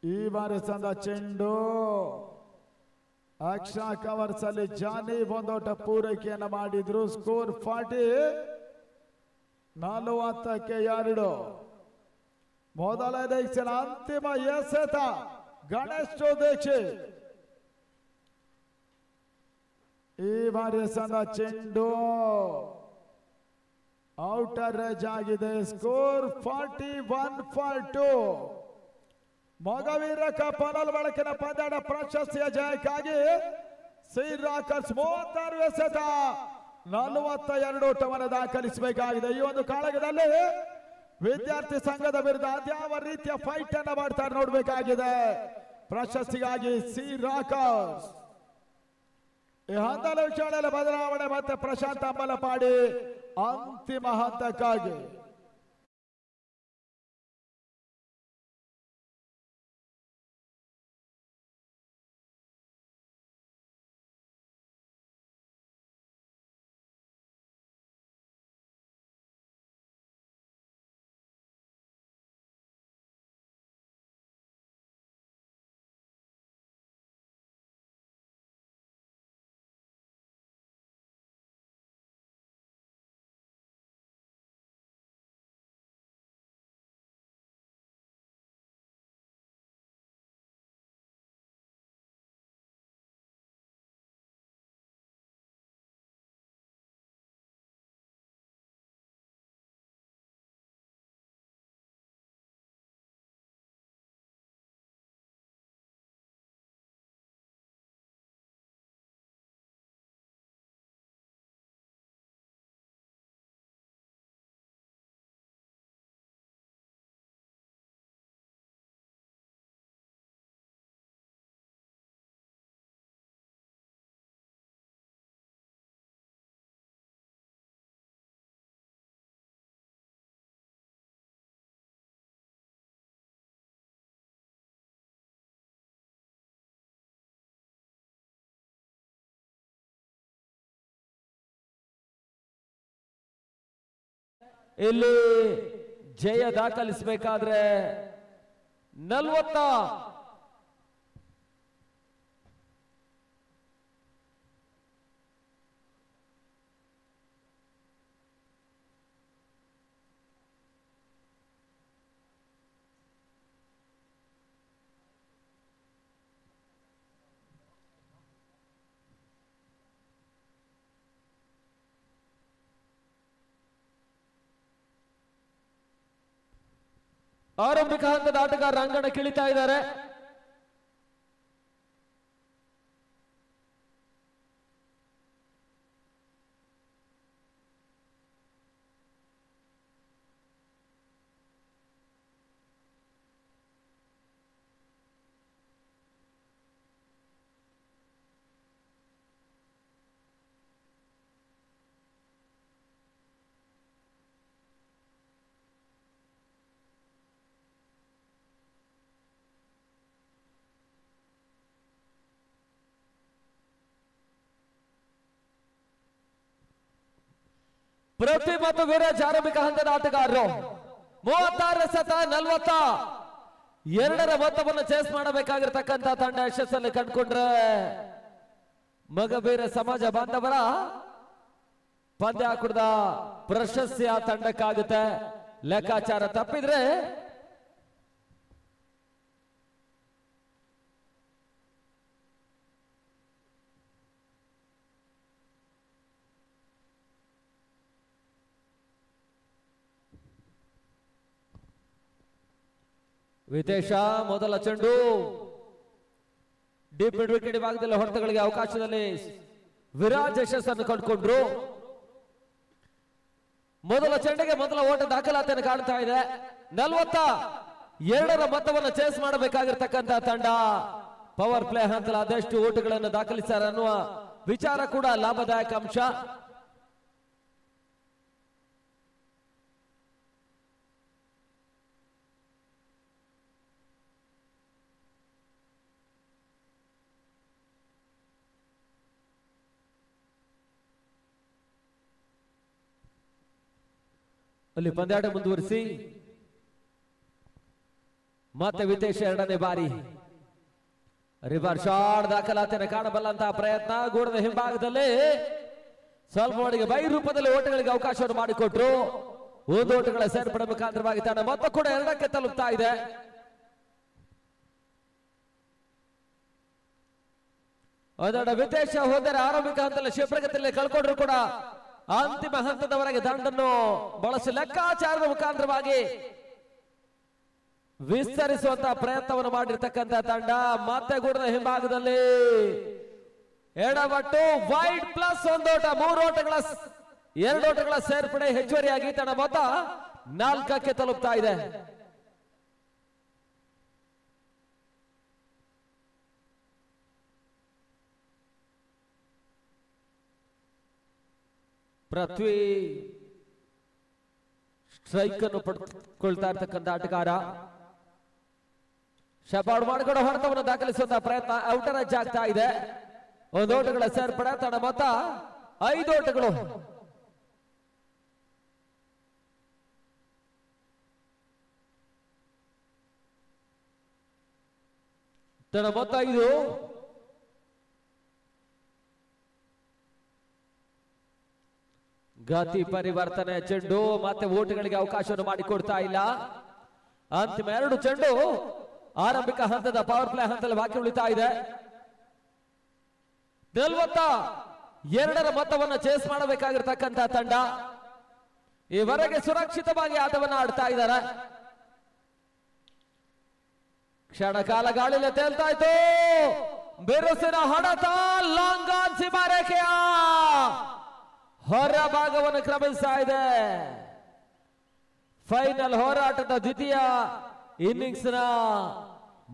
ಈ ಬಾರಿ ಸಂದ ಚೆಂಡು ಅಕ್ಷಾ ಕವರ್ಸ್ ಅಲ್ಲಿ ಜಾನಿ ಒಂದೋಟ ಪೂರೈಕೆಯನ್ನು ಮಾಡಿದ್ರು. ಸ್ಕೋರ್ 40, 40-2. ಮೊದಲ ಇನ್ನಿಂಗ್ಸಿನ ಅಂತಿಮ ಎಸೆತ ಗಣೇಶ್ ಚೌದೇಶಿ. ಈ ಬಾರಿ ಸಂದ ಚೆಂಡು ಔಟರ್ ರೇಂಜ್ ಆಗಿದೆ. ಸ್ಕೋರ್ 41-2. ಮೊಗವೀರ ಕಪ್ ಫೈನಲ್ ಬಳಕಿನ ಪಂದ್ಯಾಟ ಪ್ರಶಸ್ತಿಯ ಜಯಕ್ಕಾಗಿ ಸಿ ರಾಕರ್ಸ್ 36 ಎಸೆತ 42 ಓಟವನ್ನು ದಾಖಲಿಸಬೇಕಾಗಿದೆ. ಈ ಒಂದು ಕಾಳಗದಲ್ಲಿ ವಿದ್ಯಾರ್ಥಿ ಸಂಘದ ವಿರುದ್ಧ ಅದ್ಯಾವ ರೀತಿಯ ಫೈಟ್ ಅನ್ನ ಮಾಡ್ತಾರೆ ನೋಡಬೇಕಾಗಿದೆ. ಪ್ರಶಸ್ತಿಗಾಗಿ ಸಿ ರಾಕರ್ಸ್. ಈ ಹಂತದ ವಿಚಾರಣೆಯಲ್ಲಿ ಬದಲಾವಣೆ ಮತ್ತೆ ಪ್ರಶಾಂತ್ ಅಂಬಲಪಾಡಿ ಅಂತಿಮ ಹಂತಕ್ಕಾಗಿ. ಇಲ್ಲಿ ಜಯ ದಾಖಲಿಸಬೇಕಾದ್ರೆ 40 ಆರಂಭಿಕ ಹಂತದ ಆಟಗಾರರ ಅಂಗಣ ಕಿಳಿತಾ ಇದ್ದಾರೆ. ಪ್ರತಿ ಮತ್ತು ವಿರಾಜ್ ಆರಂಭಿಕ ಹಂತದ ಆಟಗಾರರು 36-42 ಮೊತ್ತವನ್ನು ಚೇಸ್ ಮಾಡಬೇಕಾಗಿರ್ತಕ್ಕಂಥ ತಂಡ ಯಶಸ್ಸನ್ನು ಕಂಡುಕೊಂಡ್ರೆ ಮಗಬೀರ ಸಮಾಜ ಬಾಂಧವರ ಪಂದ್ಯಾಕೂಟದ ಪ್ರಶಸ್ತಿಯ ತಂಡಕ್ಕಾಗುತ್ತೆ. ಲೆಕ್ಕಾಚಾರ ತಪ್ಪಿದ್ರೆ ವಿತೇಶ ಮೊದಲ ಚೆಂಡು ಡೀಪ್ ಮಿಡ್ ವಿಕೆಟ್ ಭಾಗದಲ್ಲಿ ಹೊಡೆತಗಳಿಗೆ ಅವಕಾಶದಲ್ಲಿ ವಿರಾಜ್ ಯಶಸ್ಸನ್ನು ಕಂಡುಕೊಂಡ್ರು. ಮೊದಲ ಚೆಂಡಿಗೆ ಮೊದಲ ಓಟ ದಾಖಲಾತಿಯನ್ನು ಕಾಣ್ತಾ ಇದೆ. 42 ಮೊತ್ತವನ್ನು ಚೇಸ್ ಮಾಡಬೇಕಾಗಿರ್ತಕ್ಕಂಥ ತಂಡ ಪವರ್ ಪ್ಲೇ ಹಂತದಲ್ಲಿ ಆದಷ್ಟು ಓಟಗಳನ್ನು ದಾಖಲಿಸ್ತಾರೆ ಅನ್ನುವ ವಿಚಾರ ಕೂಡ ಲಾಭದಾಯಕ ಅಂಶ. ಅಲ್ಲಿ ಪಂದ್ಯಾಟ ಮುಂದುವರಿಸಿ ಮತ್ತೆ ವಿತೇಶ್ ಎರಡನೇ ಬಾರಿ ರಿವರ್ ಶಾಟ್ ದಾಖಲಾತಿಯನ್ನು ಕಾಣಬಲ್ಲಂತಹ ಪ್ರಯತ್ನ ಗೂಡದ ಹಿಂಭಾಗದಲ್ಲಿ ಸ್ವಲ್ಪ ಮಟ್ಟಿಗೆ ಬೈ ರೂಪದಲ್ಲಿ ಓಟಗಳಿಗೆ ಅವಕಾಶವನ್ನು ಮಾಡಿಕೊಟ್ರು. ಒಂದು ಓಟಗಳ ಸೇರ್ಪಡೆ ಮುಖಾಂತರವಾಗಿ ತಂಡ ಮೊತ್ತ ಕೂಡ 2ಕ್ಕೆ ತಲುಪ್ತಾ ಇದೆ. ಅದರ ವಿತೇಶ ಹೋದರೆ ಆರಂಭಿಕ ಹಂತದಲ್ಲಿ ಶಿವಪ್ರಗತಿಯಲ್ಲಿ ಕಳ್ಕೊಂಡ್ರು ಕೂಡ ಅಂತಿಮ ಹಂತದವರೆಗೆ ದಂಡನ್ನು ಬಳಸಿ ಲೆಕ್ಕಾಚಾರದ ಮುಖಾಂತರವಾಗಿ ವಿಸ್ತರಿಸುವಂತಹ ಪ್ರಯತ್ನವನ್ನು ಮಾಡಿರ್ತಕ್ಕಂಥ ತಂಡ ಮತ್ತೆ ಗೂಡದ ಹಿಂಭಾಗದಲ್ಲಿ ಎಡವಟ್ಟು ವೈಡ್ ಪ್ಲಸ್ 1 ಓಟ 2 ಓಟಗಳ ಸೇರ್ಪಡೆ ಹೆಚ್ಚುವರಿಯಾಗಿ ತಂಡ ಮೊತ್ತ 4ಕ್ಕೆ ತಲುಪ್ತಾ ಇದೆ. ಪೃಥ್ವಿ ಸ್ಟ್ರೈಕ್ ಅನ್ನು ಪಡೆದುಕೊಳ್ತಾ ಇರ್ತಕ್ಕಂಥ ಆಟಗಾರ ಶಪಾಡು ಮಾಡಿಕೊಂಡು ಹೊಡೆತವನ್ನು ದಾಖಲಿಸುವಂತಹ ಪ್ರಯತ್ನ ಔಟರ್ ಎಡ್ಜ್ ಆಗ್ತಾ ಇದೆ. 1 ಓಟಗಳ ಸೇರ್ಪಡೆ ತಂಡ ಮೊತ್ತ 5 ಓಟಗಳು. ತಂಡ ಮೊತ್ತ 5. ಗತಿ ಪರಿವರ್ತನೆ ಚೆಂಡು ಮತ್ತೆ ಓಟಗಳಿಗೆ ಅವಕಾಶವನ್ನು ಮಾಡಿಕೊಡ್ತಾ ಇಲ್ಲ. ಅಂತಿಮ 2 ಚೆಂಡು ಆರಂಭಿಕ ಹಂತದ ಪವರ್ ಪ್ಲೇ ಹಂತದಲ್ಲಿ ಬಾಕಿ ಉಳಿತಾ ಇದೆ. 42ರ ಮೊತ್ತವನ್ನು ಚೇಸ್ ಮಾಡಬೇಕಾಗಿರ್ತಕ್ಕಂಥ ತಂಡ ಈವರೆಗೆ ಸುರಕ್ಷಿತವಾಗಿ ಆಟವನ್ನು ಆಡ್ತಾ ಇದ್ದಾರೆ. ಕ್ಷಣ ಕಾಲ ಗಾಳಿಯಲ್ಲಿ ತೇಲ್ತಾ ಇತ್ತು. ಬಿರುಸಿನ ಹೊಡೆತ ಲಾಂಗ್ ಆನ್ ಸೀಮಾರೇಖೆಯ ಹೊರ ಭಾಗವನ್ನು ಕ್ರಮಿಸ್ತಾ ಇದೆ. ಫೈನಲ್ ಹೋರಾಟದ ದ್ವಿತೀಯ ಇನ್ನಿಂಗ್ಸ್ ನ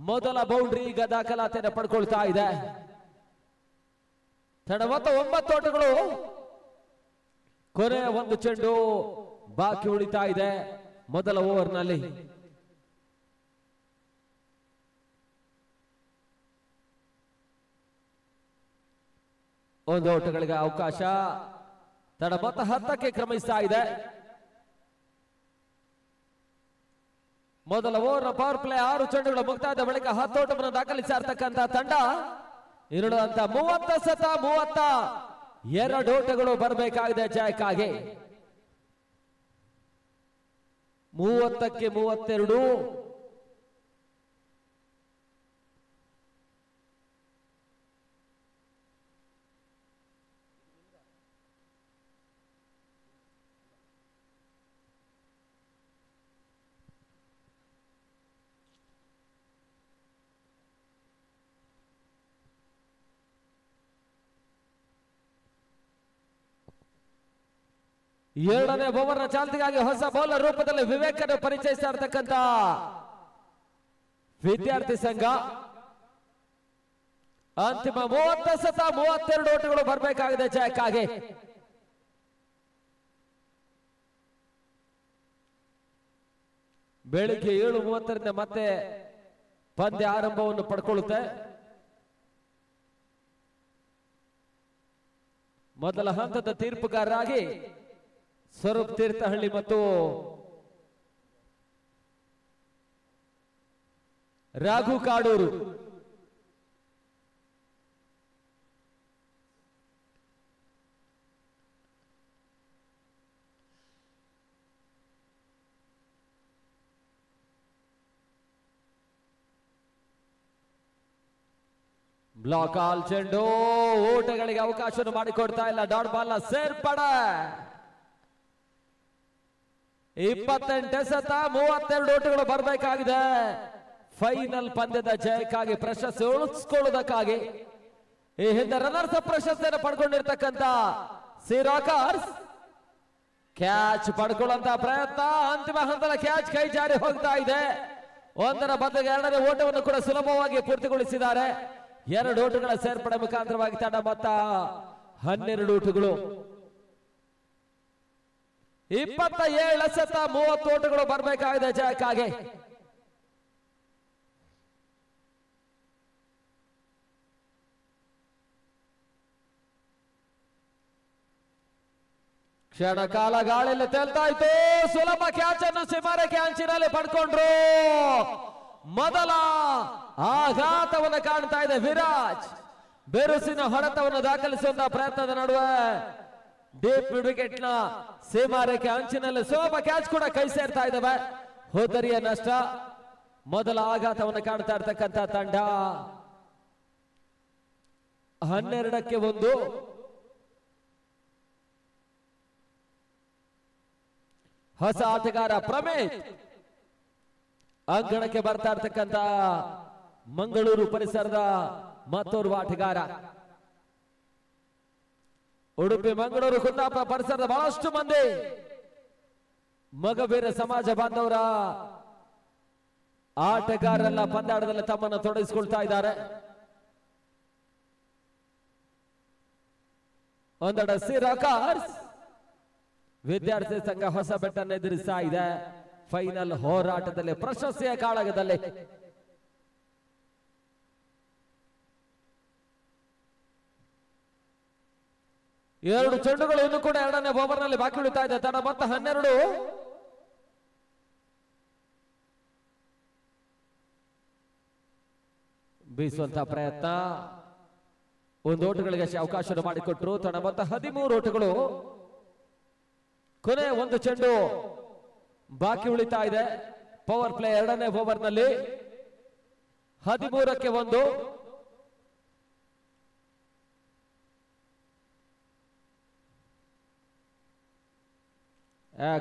ಮೊದಲ ಬೌಂಡ್ರಿ ಈಗ ದಾಖಲಾತಿಯನ್ನು ಪಡ್ಕೊಳ್ತಾ ಇದೆ. ತಂಡ ಮೊತ್ತ 9 ಓಟಗಳು. ಕೊನೆಯ 1 ಚೆಂಡು ಬಾಕಿ ಉಳಿತಾ ಇದೆ ಮೊದಲ ಓವರ್ನಲ್ಲಿ. ಒಂದು ಓಟಗಳಿಗೆ ಅವಕಾಶ. ತಂಡ ಮೊತ್ತ 10ಕ್ಕೆ ಕ್ರಮಿಸ್ತಾ ಇದೆ. ಮೊದಲ ಓವರ್ ಪವರ್ ಪ್ಲೇ 6 ಚೆಂಡುಗಳ ಮುಕ್ತಾಯದ ಬಳಿಕ 10 ಓಟವನ್ನು ದಾಖಲಿಸಿರ್ತಕ್ಕಂಥ ತಂಡ ಇರುವಂತ 30 ಓಟಗಳು ಬರಬೇಕಾಗಿದೆ ಜಯಕ್ಕಾಗಿ. 30ಕ್ಕೆ 32. ಎರಡನೇ ಓವರ್ನ ಚಾಲ್ತಿಗಾಗಿ ಹೊಸ ಬೌಲರ್ ರೂಪದಲ್ಲಿ ವಿವೇಕನ್ನು ಪರಿಚಯಿಸ್ತಾ ಇರತಕ್ಕಂತ ವಿದ್ಯಾರ್ಥಿ ಸಂಘ. ಅಂತಿಮ 32 ಓಟಗಳು ಬರಬೇಕಾಗಿದೆ ಜಯಕ್ಕಾಗಿ. ಬೆಳಿಗ್ಗೆ 7:30 ಮತ್ತೆ ಪಂದ್ಯ ಆರಂಭವನ್ನು ಪಡ್ಕೊಳ್ಳುತ್ತೆ. ಮೊದಲ ಹಂತದ ತೀರ್ಪುಗಾರರಾಗಿ ಸ್ವರೂಪ್ ತೀರ್ಥಹಳ್ಳಿ ಮತ್ತು ರಾಘು ಕಾಡೂರು. ಬ್ಲಾಕ್ ಆಲ್ ಚೆಂಡು ಓಟಗಳಿಗೆ ಅವಕಾಶವನ್ನು ಮಾಡಿಕೊಡ್ತಾ ಇಲ್ಲ. ಡಾಟ್ ಬಾಲ್ ಸೇರ್ಪಡೆ 28 ಎಸೆತ 32 ಓಟಗಳು ಬರಬೇಕಾಗಿದೆ. ಫೈನಲ್ ಪಂದ್ಯದ ಜಯಕ್ಕಾಗಿ ಪ್ರಶಸ್ತಿ ಉಳಿಸಿಕೊಳ್ಳುವುದಕ್ಕಾಗಿ ಈ ಹಿಂದೆ ರನ್ನರ್ಸ್ ಅಪ್ ಪ್ರಶಸ್ತಿಯನ್ನು ಪಡ್ಕೊಂಡಿರ್ತಕ್ಕಂಥ ಸಿರಾಕರ್ಸ್ ಕ್ಯಾಚ್ ಪಡ್ಕೊಳ್ಳುವಂತ ಪ್ರಯತ್ನ. ಅಂತಿಮ ಹಂತದ ಕ್ಯಾಚ್ ಕೈ ಜಾರಿ ಹೋಗ್ತಾ ಇದೆ. 1ರ ಬದಲಿಗೆ 2ನೇ ಓಟವನ್ನು ಕೂಡ ಸುಲಭವಾಗಿ ಪೂರ್ತಿಗೊಳಿಸಿದ್ದಾರೆ. 2 ಓಟಗಳ ಸೇರ್ಪಡೆ ಮುಖಾಂತರವಾಗಿ ತಂಡ ಮೊತ್ತ 12 ಓಟಗಳು. 27 ಎಸೆತ 30 ಓಟಗಳು ಬರಬೇಕಾಗಿದೆ ಜಯಕ್ಕಾಗಿ. ಕ್ಷಣ ಕಾಲ ಗಾಳಿಯಲ್ಲಿ ತೇಲ್ತಾ ಇತ್ತು. ಸುಲಭ ಕ್ಯಾಚ್ ಅನ್ನು ಸೀಮಾರೇಖೆ ಅಂಚಿನಲ್ಲಿ ಪಡ್ಕೊಂಡ್ರು. ಮೊದಲ ಆಘಾತವನ್ನು ಕಾಣ್ತಾ ಇದೆ ವಿರಾಜ್. ಬೆರುಸಿನ ಹೊಡೆತವನ್ನು ದಾಖಲಿಸುವಂತಹ ಪ್ರಯತ್ನದ ನಡುವೆ ಡೀಪ್ ವಿಕೆಟ್ ನ ಸೀಮಾರೇಖೆ ಅಂಚಿನಲ್ಲಿ ಸೋಮ ಕ್ಯಾಚ್ ಕೂಡ ಕೈ ಸೇರ್ತಾ ಇದ್ದಾವೆ. ಹೋದರಿಯ ನಷ್ಟ. ಮೊದಲ ಆಘಾತವನ್ನು ಕಾಣ್ತಾ ಇರ್ತಕ್ಕಂಥ ತಂಡ 12ಕ್ಕೆ 1. ಹೊಸ ಆಟಗಾರ ಪ್ರಮೇಶ್ ಅಂಗಣಕ್ಕೆ ಬರ್ತಾ ಇರ್ತಕ್ಕಂಥ ಮಂಗಳೂರು ಪರಿಸರದ ಮತ್ತೋರ್ವ ಆಟಗಾರ. ಉಡುಪಿ ಮಂಗಳೂರು ಕುಂದಾಪುರ ಪರಿಸರದ ಬಹಳಷ್ಟು ಮಂದಿ ಮಗವೀರ ಸಮಾಜ ಬಾಂಧವರ ಆಟಗಾರರೆಲ್ಲ ಪಂದ್ಯಾಟದಲ್ಲಿ ತಮ್ಮನ್ನು ತೊಡಗಿಸಿಕೊಳ್ತಾ ಇದ್ದಾರೆ. ಒಂದೆಡೆ ಸಿರಾಕರ್ಸ್ ವಿದ್ಯಾರ್ಥಿ ಸಂಘ ಹೊಸ ಬೆಟ್ಟನ್ನು ಎದುರಿಸ್ತಾ ಇದೆ. ಫೈನಲ್ ಹೋರಾಟದಲ್ಲಿ ಪ್ರಶಸ್ತಿಯ ಕಾಳಗದಲ್ಲಿ ಎರಡು ಚೆಂಡುಗಳು ಇನ್ನು ಕೂಡ ಎರಡನೇ ಓವರ್ನಲ್ಲಿ ಬಾಕಿ ಉಳಿತಾ ಇದೆ. ತಡ ಮೊತ್ತ 12. ಬೀಸುವಂತಹ ಪ್ರಯತ್ನ. ಒಂದು ಓಟಗಳಿಗೆ ಅವಕಾಶ ಮಾಡಿಕೊಟ್ರು. ತಡ ಮೊತ್ತ 13 ಓಟಗಳು. ಕೊನೆ ಒಂದು ಚೆಂಡು ಬಾಕಿ ಉಳಿತಾ ಇದೆ. ಪವರ್ ಪ್ಲೇ ಎರಡನೇ ಓವರ್ನಲ್ಲಿ 13ಕ್ಕೆ 1.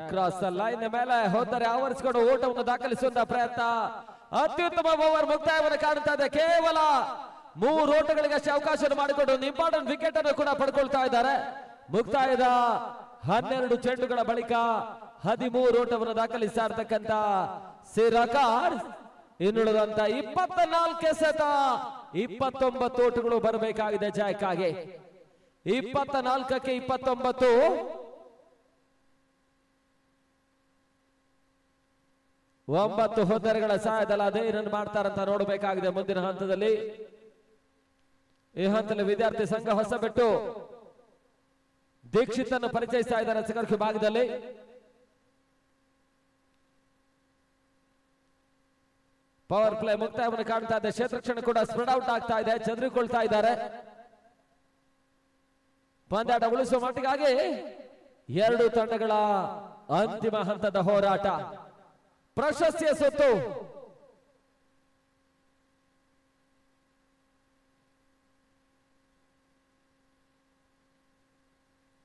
ಕ್ರಾಸ್ ಲೈನ್ ಮೇಲೆ ಹೋದರೆ ಆವರಿಸಿಕೊಂಡು ಓಟವನ್ನು ದಾಖಲಿಸುವಂತಹ ಪ್ರಯತ್ನ. ಅತ್ಯುತ್ತಮ ಓವರ್ ಮುಕ್ತಾಯವನ್ನು ಕಾಣುತ್ತಾ ಇದೆ. ಕೇವಲ 3 ಓಟಗಳಿಗೆ ಅವಕಾಶ ಮಾಡಿಕೊಂಡು ಇಂಪಾರ್ಟೆಂಟ್ ವಿಕೆಟ್ ಅನ್ನು ಕೂಡ ಪಡ್ಕೊಳ್ತಾ ಇದ್ದಾರೆ. ಮುಕ್ತಾಯದ 12 ಚೆಂಡುಗಳ ಬಳಿಕ 13 ಓಟವನ್ನು ದಾಖಲಿಸ್ತಾ ಇರ್ತಕ್ಕಂಥ ಸಿರಾಕಾರ್ ಇನ್ನುಳಿದಂತ 24 ಎಸೆತ 29 ಓಟಗಳು ಬರಬೇಕಾಗಿದೆ ಜಯಕ್ಕಾಗಿ. 24ಕ್ಕೆ 29. ಒಂಬತ್ತು ಹೋದರೆಗಳ ಸಹಾಯದಲ್ಲಿ ಅದೇನನ್ನು ಮಾಡ್ತಾರಂತ ನೋಡಬೇಕಾಗಿದೆ ಮುಂದಿನ ಹಂತದಲ್ಲಿ. ಈ ಹಂತದಲ್ಲಿ ವಿದ್ಯಾರ್ಥಿ ಸಂಘ ಹೊಸಬೆಟ್ಟು ದೀಕ್ಷಿತ್ ಅನ್ನು ಪರಿಚಯಿಸ್ತಾ ಇದ್ದಾರೆ ಸಿಗರ್ಕಿ ಭಾಗದಲ್ಲಿ. ಪವರ್ ಪ್ಲೇ ಮುಕ್ತಾಯವನ್ನು ಕಾಣ್ತಾ ಇದೆ. ಕ್ಷೇತ್ರಕ್ಷಣ ಕೂಡ ಸ್ಪ್ರೆಡ್ ಔಟ್ ಆಗ್ತಾ ಇದೆ. ಚದುರಿಕೊಳ್ತಾ ಇದ್ದಾರೆ. ಪಂದ್ಯಾಟ ಉಳಿಸುವ ಮಟ್ಟಿಗಾಗಿ ಎರಡು ತಂಡಗಳ ಅಂತಿಮ ಹಂತದ ಹೋರಾಟ. ಪ್ರಶಸ್ತಿಯ ಸೊತ್ತು.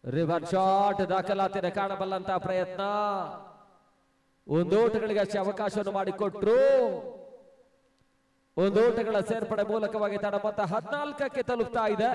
ರಿವರ್ ಶಾಟ್ ದಾಖಲಾತಿನ ಕಾಣಬಲ್ಲಂತಹ ಪ್ರಯತ್ನ. ಒಂದು ಓಟಗಳಿಗೆ ಅಷ್ಟೇ ಅವಕಾಶವನ್ನು ಮಾಡಿಕೊಟ್ರು. ಒಂದು ಓಟಗಳ ಸೇರ್ಪಡೆ ಮೂಲಕವಾಗಿ ತಡ ಮೊತ್ತ 14ಕ್ಕೆ ತಲುಪ್ತಾ ಇದೆ.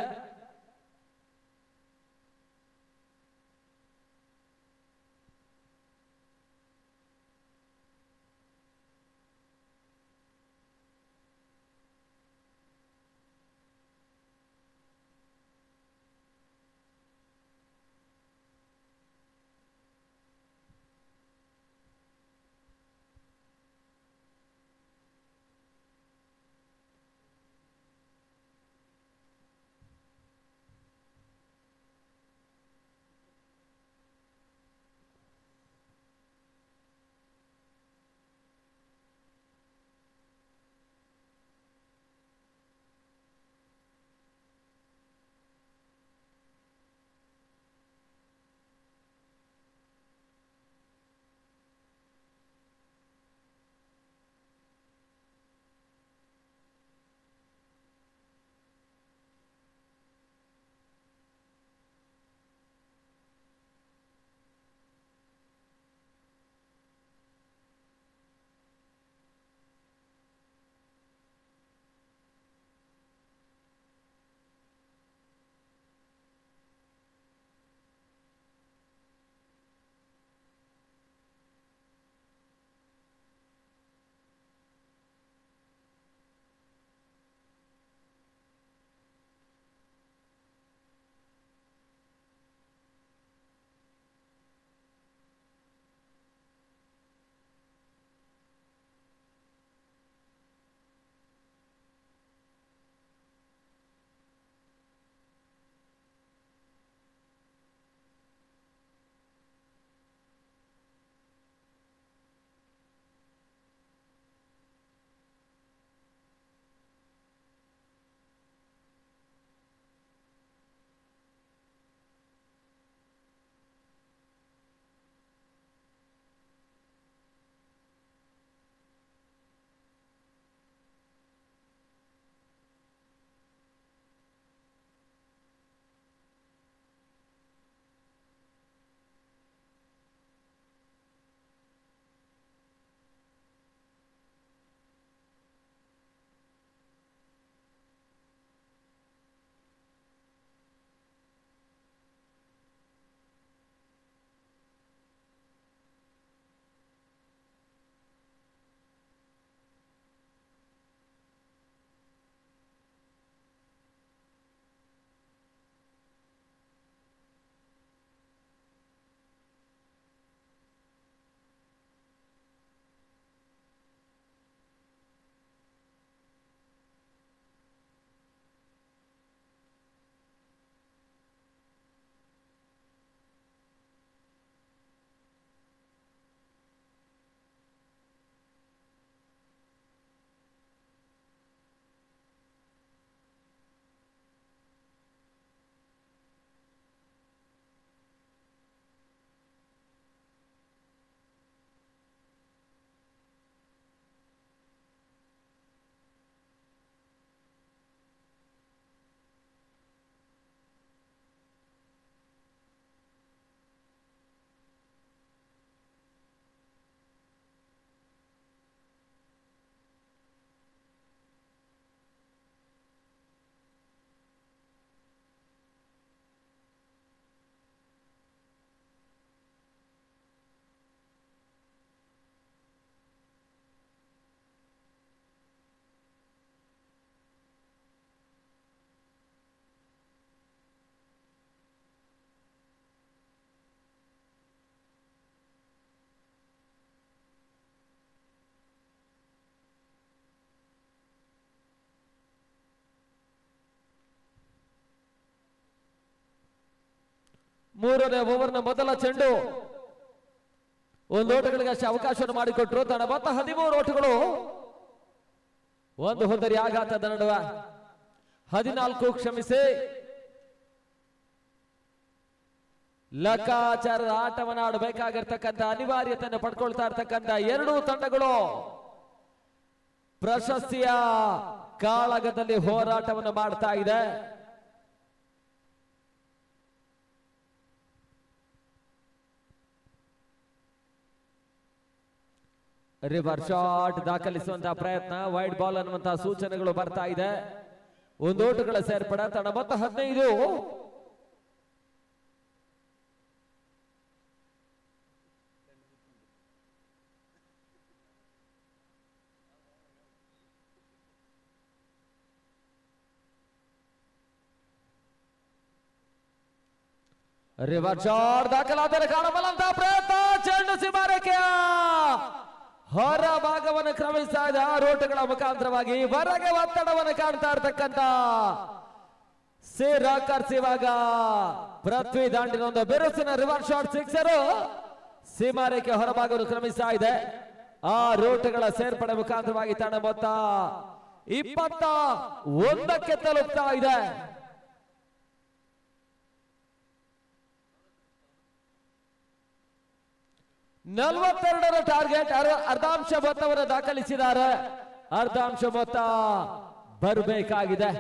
ಮೂರನೇ ಓವರ್ನ ಮೊದಲ ಚೆಂಡು 1 ಓಟಗಳಿಗಷ್ಟೇ ಅವಕಾಶವನ್ನು ಮಾಡಿಕೊಟ್ರು. ತನ್ನ ಮೊತ್ತ 13 ಓಟಗಳು. ಒಂದು ಹೊಂದರಿ ಆಘಾತದ ನಡುವೆ 14 ಕ್ಷಮಿಸಿ ಲೆಕ್ಕಾಚಾರದ ಆಟವನ್ನು ಆಡಬೇಕಾಗಿರ್ತಕ್ಕಂಥ ಅನಿವಾರ್ಯತೆಯನ್ನು ಪಡ್ಕೊಳ್ತಾ ಇರ್ತಕ್ಕಂಥ ಎರಡೂ ತಂಡಗಳು ಪ್ರಶಸ್ತಿಯ ಕಾಳಗದಲ್ಲಿ ಹೋರಾಟವನ್ನು ಮಾಡ್ತಾ ಇದೆ. ರಿವರ್ ಶಾಟ್ ದಾಖಲಿಸುವಂತಹ ಪ್ರಯತ್ನ, ವೈಡ್ ಬಾಲ್ ಅನ್ನುವಂತಹ ಸೂಚನೆಗಳು ಬರ್ತಾ ಇದೆ. 1 ಓಟಗಳ ಸೇರ್ಪಡೆ. ತನ್ನ ಮೊತ್ತ 15. ರಿವರ್ ಶಾಟ್ ದಾಖಲಾದರೆ ಕಾಣಬಲ್ಲಂತಹ ಪ್ರಯತ್ನ. ಚೆಂಡು ಸೀಮಾರೇಖೆಯ ಹೊರ ಭಾಗವನ್ನು ಕ್ರಮಿಸ್ತಾ ಇದೆ. 6 ಓಟಗಳ ಮುಖಾಂತರವಾಗಿ ಹೊರಗೆ ಒತ್ತಡವನ್ನು ಕಾಣ್ತಾ ಇರ್ತಕ್ಕಂಥ ಸಿರಾಕರ್ಸ್ ಇವಾಗ ಪೃಥ್ವಿ ದಾಂಡಿನ ಒಂದು ಬಿರುಸಿನ ರಿವರ್ ಶಾಟ್ ಸಿಕ್ಸರು ಸೀಮಾರೇಖೆ ಹೊರಭಾಗವನ್ನು ಕ್ರಮಿಸ್ತಾ ಇದೆ. 6 ಓಟಗಳ ಸೇರ್ಪಡೆ ಮುಖಾಂತರವಾಗಿ ತಂಡ ಮೊತ್ತ 21ಕ್ಕೆ ತಲುಪ್ತಾ ಇದೆ. 42ರ ಟಾರ್ಗೆಟ್. ಅರ್ಧಾಂಶ ಮೊತ್ತವನ್ನು ದಾಖಲಿಸಿದ್ದಾರೆ. ಅರ್ಧಾಂಶ ಮೊತ್ತ ಬರಬೇಕಾಗಿದೆ.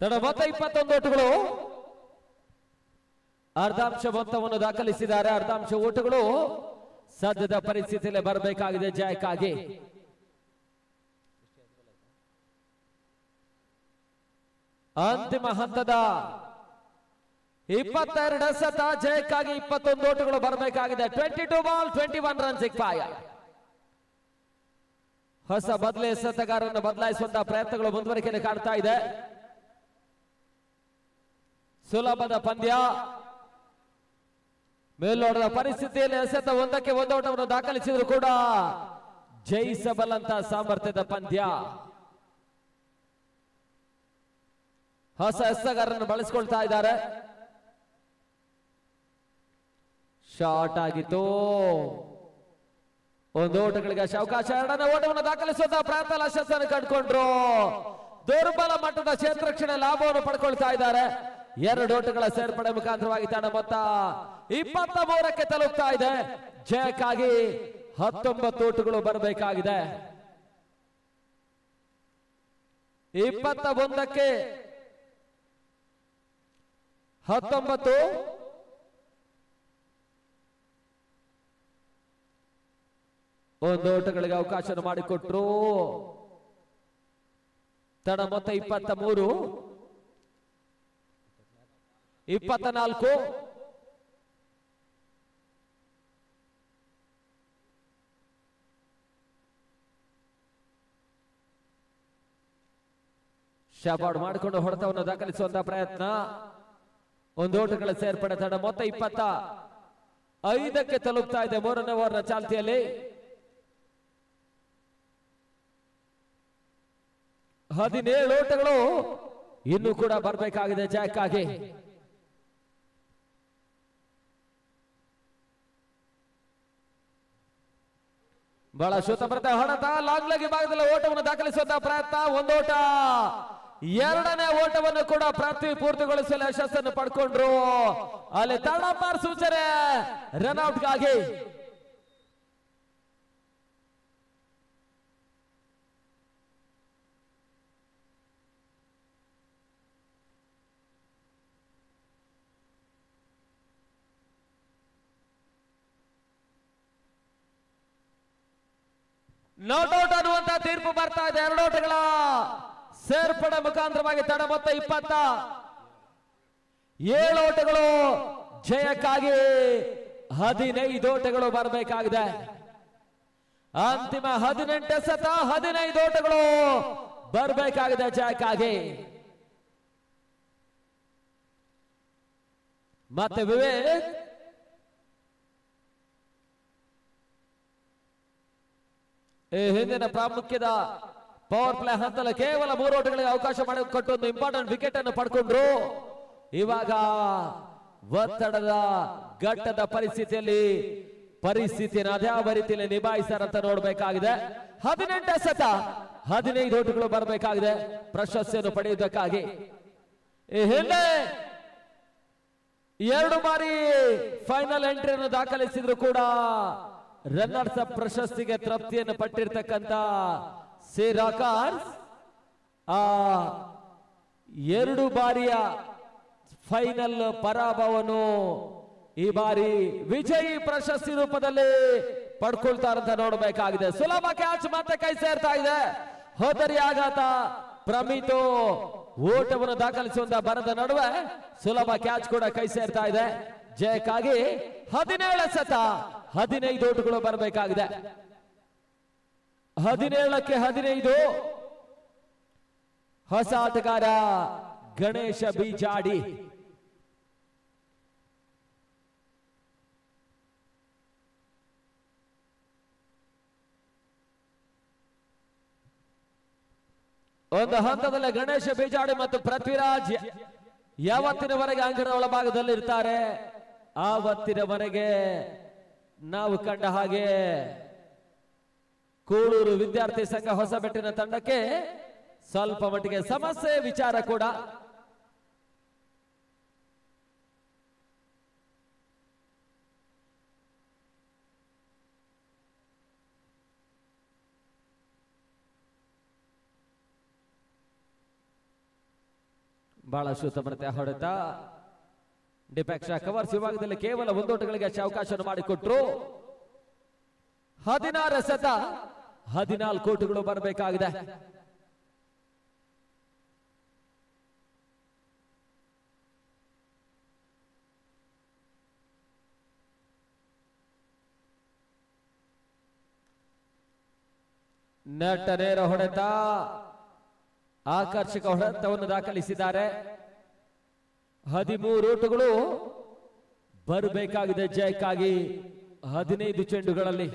ತಡ ಮೊತ್ತ 21 ಓಟಗಳು. ಅರ್ಧಾಂಶ ಮೊತ್ತವನ್ನು ದಾಖಲಿಸಿದ್ದಾರೆ. ಅರ್ಧಾಂಶ ಓಟಗಳು ಸದ್ಯದ ಪರಿಸ್ಥಿತಿಯಲ್ಲಿ ಬರಬೇಕಾಗಿದೆ ಜಯಕ್ಕಾಗಿ. ಅಂತಿಮ ಹಂತದ 22 ಎಸೆತ ಜಯಕ್ಕಾಗಿ 21 ಓಟಗಳು ಬರಬೇಕಾಗಿದೆ. 22 ಬಾಲ್ 21 ರನ್ ಸಿಕ್ಫೈರ್. ಹೊಸ ಬದಲಿ ಎಸೆತಗಾರರನ್ನು ಬದಲಾಯಿಸುವಂತಹ ಪ್ರಯತ್ನಗಳು ಮುಂದುವರಿಕೆಯನ್ನು ಕಾಣ್ತಾ ಇದೆ. ಸುಲಭದ ಪಂದ್ಯ. ಮೇಲ್ನೋಟದ ಪರಿಸ್ಥಿತಿಯಲ್ಲಿ ಎಸೆತ 1ಕ್ಕೆ 1 ಓಟವನ್ನು ದಾಖಲಿಸಿದ್ರು ಕೂಡ ಜಯಿಸಬಲ್ಲಂತ ಸಾಮರ್ಥ್ಯದ ಪಂದ್ಯ. ಹೊಸ ಎಸೆತಗಾರರನ್ನು ಬಳಸಿಕೊಳ್ತಾ ಇದ್ದಾರೆ. ಶಾರ್ಟ್ ಆಗಿತ್ತು. 1 ಓಟಗಳಿಗೆ ಅವಕಾಶ. 2ನೇ ಓಟವನ್ನು ದಾಖಲಿಸುವಂತಹ ಪ್ರಯತ್ನ ಯಶಸ್ಸನ್ನು ಕಂಡುಕೊಂಡ್ರು. ದುರ್ಬಲ ಮಟ್ಟದ ಕ್ಷೇತ್ರಕ್ಷಣೆ ಲಾಭವನ್ನು ಪಡ್ಕೊಳ್ತಾ ಇದ್ದಾರೆ. 2 ಓಟಗಳ ಸೇರ್ಪಡೆ ಮುಖಾಂತರವಾಗಿ ತಂಡ ಮೊತ್ತ 23ಕ್ಕೆ ತಲುಪ್ತಾ ಇದೆ. ಜಯಕ್ಕಾಗಿ 19 ಓಟಗಳು ಬರಬೇಕಾಗಿದೆ. 21ಕ್ಕೆ 19. ಒಂದು ಓಟಗಳಿಗೆ ಅವಕಾಶ ಮಾಡಿಕೊಟ್ರು. ತಡ ಮೊತ್ತ 23, 24. ಶಾಬಾಡ್ ಮಾಡಿಕೊಂಡು ಹೊಡೆತವನ್ನು ದಾಖಲಿಸುವಂತಹ ಪ್ರಯತ್ನ. ಒಂದು ಓಟಗಳ ಸೇರ್ಪಡೆ ತಂಡ ಮೊತ್ತ 25ಕ್ಕೆ ತಲುಪ್ತಾ ಇದೆ ಮೂರನೇ ಓವರ್ನ ಚಾಲ್ತಿಯಲ್ಲಿ. 17 ಓಟಗಳು ಇನ್ನೂ ಕೂಡ ಬರಬೇಕಾಗಿದೆ ಜಾಕ್ ಆಗಿ. ಬಹಳ ಶುದ್ಧಪ್ರತ ಹೊಡೆತ ಲಾಂಗ್ ಲೆಗ್ ಭಾಗದಲ್ಲಿ ಓಟವನ್ನು ದಾಖಲಿಸುವಂತಹ ಪ್ರಯತ್ನ. ಒಂದು ಓಟ, ಎರಡನೇ ಓಟವನ್ನು ಕೂಡ ಪೂರ್ತಿಗೊಳಿಸಲು ಯಶಸ್ಸನ್ನು ಪಡ್ಕೊಂಡ್ರು. ಅಲ್ಲಿ ತಳ್ಳಪ್ಪಾರ್ ಸೂಚನೆ ರನ್ಔಟ್ಗಾಗಿ. ನಾಟ್ ಔಟ್ ಅನ್ನುವಂತ ತೀರ್ಪು ಬರ್ತಾ ಇದೆ. 2 ಓಟಗಳ ಸೇರ್ಪಡೆ ಮುಖಾಂತರವಾಗಿ ತಂಡ ಮೊತ್ತ 27 ಓಟಗಳು ಜಯಕ್ಕಾಗಿ 15 ಓಟಗಳು ಬರಬೇಕಾಗಿದೆ. ಅಂತಿಮ 18 ಎಸೆತ 15 ಓಟಗಳು ಬರಬೇಕಾಗಿದೆ ಜಯಕ್ಕಾಗಿ. ಮತ್ತೆ ವಿವೇಕ್ ಹಿಂದಿನ ಪ್ರಾಮುಖ್ಯದ ಪವರ್ ಪ್ಲೇ ಹಂತದಲ್ಲಿ ಕೇವಲ 3 ಓಟಗಳಿಗೆ ಅವಕಾಶ ಮಾಡಿಕೊಟ್ಟು ಒಂದು ಇಂಪಾರ್ಟೆಂಟ್ ವಿಕೆಟ್ ಅನ್ನು ಪಡ್ಕೊಂಡ್ರು. ಇವಾಗ ಒತ್ತಡದ ಘಟ್ಟದ ಪರಿಸ್ಥಿತಿಯನ್ನು ಅದ್ಯಾವ ರೀತಿಯಲ್ಲಿ ನಿಭಾಯಿಸ್ತಾರಂತ ನೋಡಬೇಕಾಗಿದೆ. 18 ಎಸೆತ 15 ಓಟಗಳು ಬರಬೇಕಾಗಿದೆ ಪ್ರಶಸ್ತಿಯನ್ನು ಪಡೆಯುವುದಕ್ಕಾಗಿ. ಈ ಹಿಂದೆ 2 ಬಾರಿ ಫೈನಲ್ ಎಂಟ್ರಿಯನ್ನು ದಾಖಲಿಸಿದ್ರು ಕೂಡ ರನ್ನರ್ಸ್ ಅಪ್ ಪ್ರಶಸ್ತಿಗೆ ತೃಪ್ತಿಯನ್ನು ಪಟ್ಟಿರ್ತಕ್ಕಂಥ ಸಿರಾಕಾರ್ಸ್ 2 ಬಾರಿಯ ಫೈನಲ್ ಪರಾಭವವನ್ನು ಈ ಬಾರಿ ವಿಜಯಿ ಪ್ರಶಸ್ತಿ ರೂಪದಲ್ಲಿ ಪಡ್ಕೊಳ್ತಾರಂತ ನೋಡಬೇಕಾಗಿದೆ. ಸುಲಭ ಕ್ಯಾಚ್ ಮತ್ತೆ ಕೈ ಸೇರ್ತಾ ಇದೆ. ಹೋದರಿ ಆಘಾತ ಪ್ರಮಿತು ಓಟವನ್ನು ದಾಖಲಿಸುವಂತ ಬರದ ನಡುವೆ ಸುಲಭ ಕ್ಯಾಚ್ ಕೂಡ ಕೈ ಸೇರ್ತಾ ಇದೆ. ಜಯಕ್ಕಾಗಿ 17 ಎಸೆತ 15 ಓಟಗಳು ಬರಬೇಕಾಗಿದೆ. 17ಕ್ಕೆ 15 ಹೊಸ ಆಟಗಾರ ಗಣೇಶ ಬೀಜಾಡಿ. ಒಂದು ಹಂತದಲ್ಲಿ ಗಣೇಶ ಬೀಜಾಡಿ ಮತ್ತು ಪೃಥ್ವಿರಾಜ್ ಯಾವತ್ತಿನವರೆಗೆ ಅಂಗಣದ ಒಳಭಾಗದಲ್ಲಿ ಇರ್ತಾರೆ ಆವತ್ತಿನವರೆಗೆ ನಾವು ಕಂಡ ಹಾಗೆ ಕೂಳೂರು ವಿದ್ಯಾರ್ಥಿ ಸಂಘ ಹೊಸಬೆಟ್ಟಿನ ತಂಡಕ್ಕೆ ಸ್ವಲ್ಪ ಮಟ್ಟಿಗೆ ಸಮಸ್ಯೆ ವಿಚಾರ ಕೂಡ. ಬಹಳ ಶುದ್ಧಮತೆ ಹೊಡೆತ. ಡಿಫೆಕ್ಷಾ ಕವರ್ಸ್ ವಿಭಾಗದಲ್ಲಿ ಕೇವಲ 1 ಓಟಗಳಿಗೆ ಅವಕಾಶವನ್ನು ಮಾಡಿಕೊಟ್ರು. 16 ಎಸೆತ 14 ಓಟಗಳು ಬರಬೇಕಾಗಿದೆ. ನೆಟ್ಟ ನೇರ ಹೊಡೆತ, ಆಕರ್ಷಕ ಹೊಡೆತವನ್ನು ದಾಖಲಿಸಿದ್ದಾರೆ. 13 ಓಟಗಳು ಬರಬೇಕಾಗಿದೆ ಜಯಕ್ಕಾಗಿ 15 ಚೆಂಡುಗಳಲ್ಲಿ.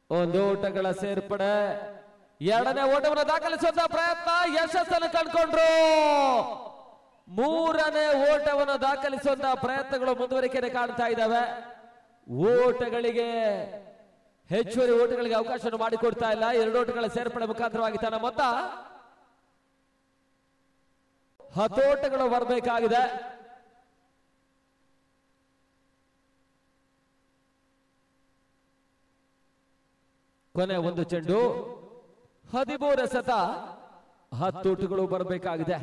ಒಂದು ಓಟಗಳ ಸೇರ್ಪಡೆ, ಎರಡನೇ ಓಟವನ್ನು ದಾಖಲಿಸುವಂತಹ ಪ್ರಯತ್ನ ಯಶಸ್ಸನ್ನು ಕಂಡುಕೊಂಡ್ರು. 3ನೇ ಓಟವನ್ನು ದಾಖಲಿಸುವಂತಹ ಪ್ರಯತ್ನಗಳು ಮುಂದುವರಿಕೆಯನ್ನು ಕಾಣ್ತಾ ಇದ್ದಾವೆ. ಓಟಗಳಿಗೆ ಹೆಚ್ಚುವರಿ ಓಟಗಳಿಗೆ ಅವಕಾಶವನ್ನು ಮಾಡಿಕೊಡ್ತಾ ಇಲ್ಲ. 2 ಓಟಗಳ ಸೇರ್ಪಡೆ ಮುಖಾಂತರವಾಗಿ ತನ್ನ ಮೊತ್ತ 10 ಓಟಗಳು ಬರಬೇಕಾಗಿದೆ. ಕೊನೆ ಒಂದು ಚೆಂಡು, 13 ಎಸೆತ 10 ಓಟಗಳು ಬರಬೇಕಾಗಿದೆ.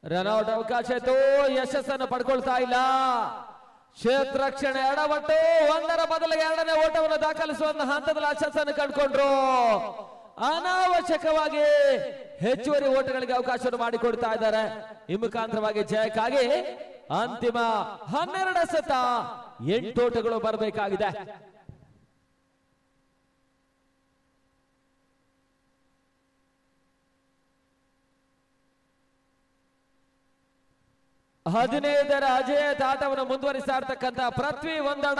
ರನ್ಔಟ್ ಅವಕಾಶ ಇತ್ತು, ಯಶಸ್ಸನ್ನು ಪಡ್ಕೊಳ್ತಾ ಇಲ್ಲ. ಕ್ಷೇತ್ರಕ್ಷಣೆ ಎಡವಟ್ಟು, ಒಂದರ ಬದಲಿಗೆ ಎರಡನೇ ಓಟವನ್ನು ದಾಖಲಿಸುವ ಹಂತದಲ್ಲಿ ಆಶಾಸನ್ನು ಕಂಡುಕೊಂಡ್ರು. ಅನಾವಶ್ಯಕವಾಗಿ ಹೆಚ್ಚುವರಿ ಓಟಗಳಿಗೆ ಅವಕಾಶವನ್ನು ಮಾಡಿಕೊಡ್ತಾ ಇದ್ದಾರೆ. ಈ ಮುಖಾಂತರವಾಗಿ ಜಯಕ್ಕಾಗಿ ಅಂತಿಮ 12 ಎಸೆತ 8 ಓಟಗಳು ಬರಬೇಕಾಗಿದೆ. ಹದಿನೈದರ ಅಜೇತ ಆಟವನ್ನು ಮುಂದುವರಿಸ್ತಾ ಇರ್ತಕ್ಕಂಥ ಪೃಥ್ವಿ ಒಂದಡ,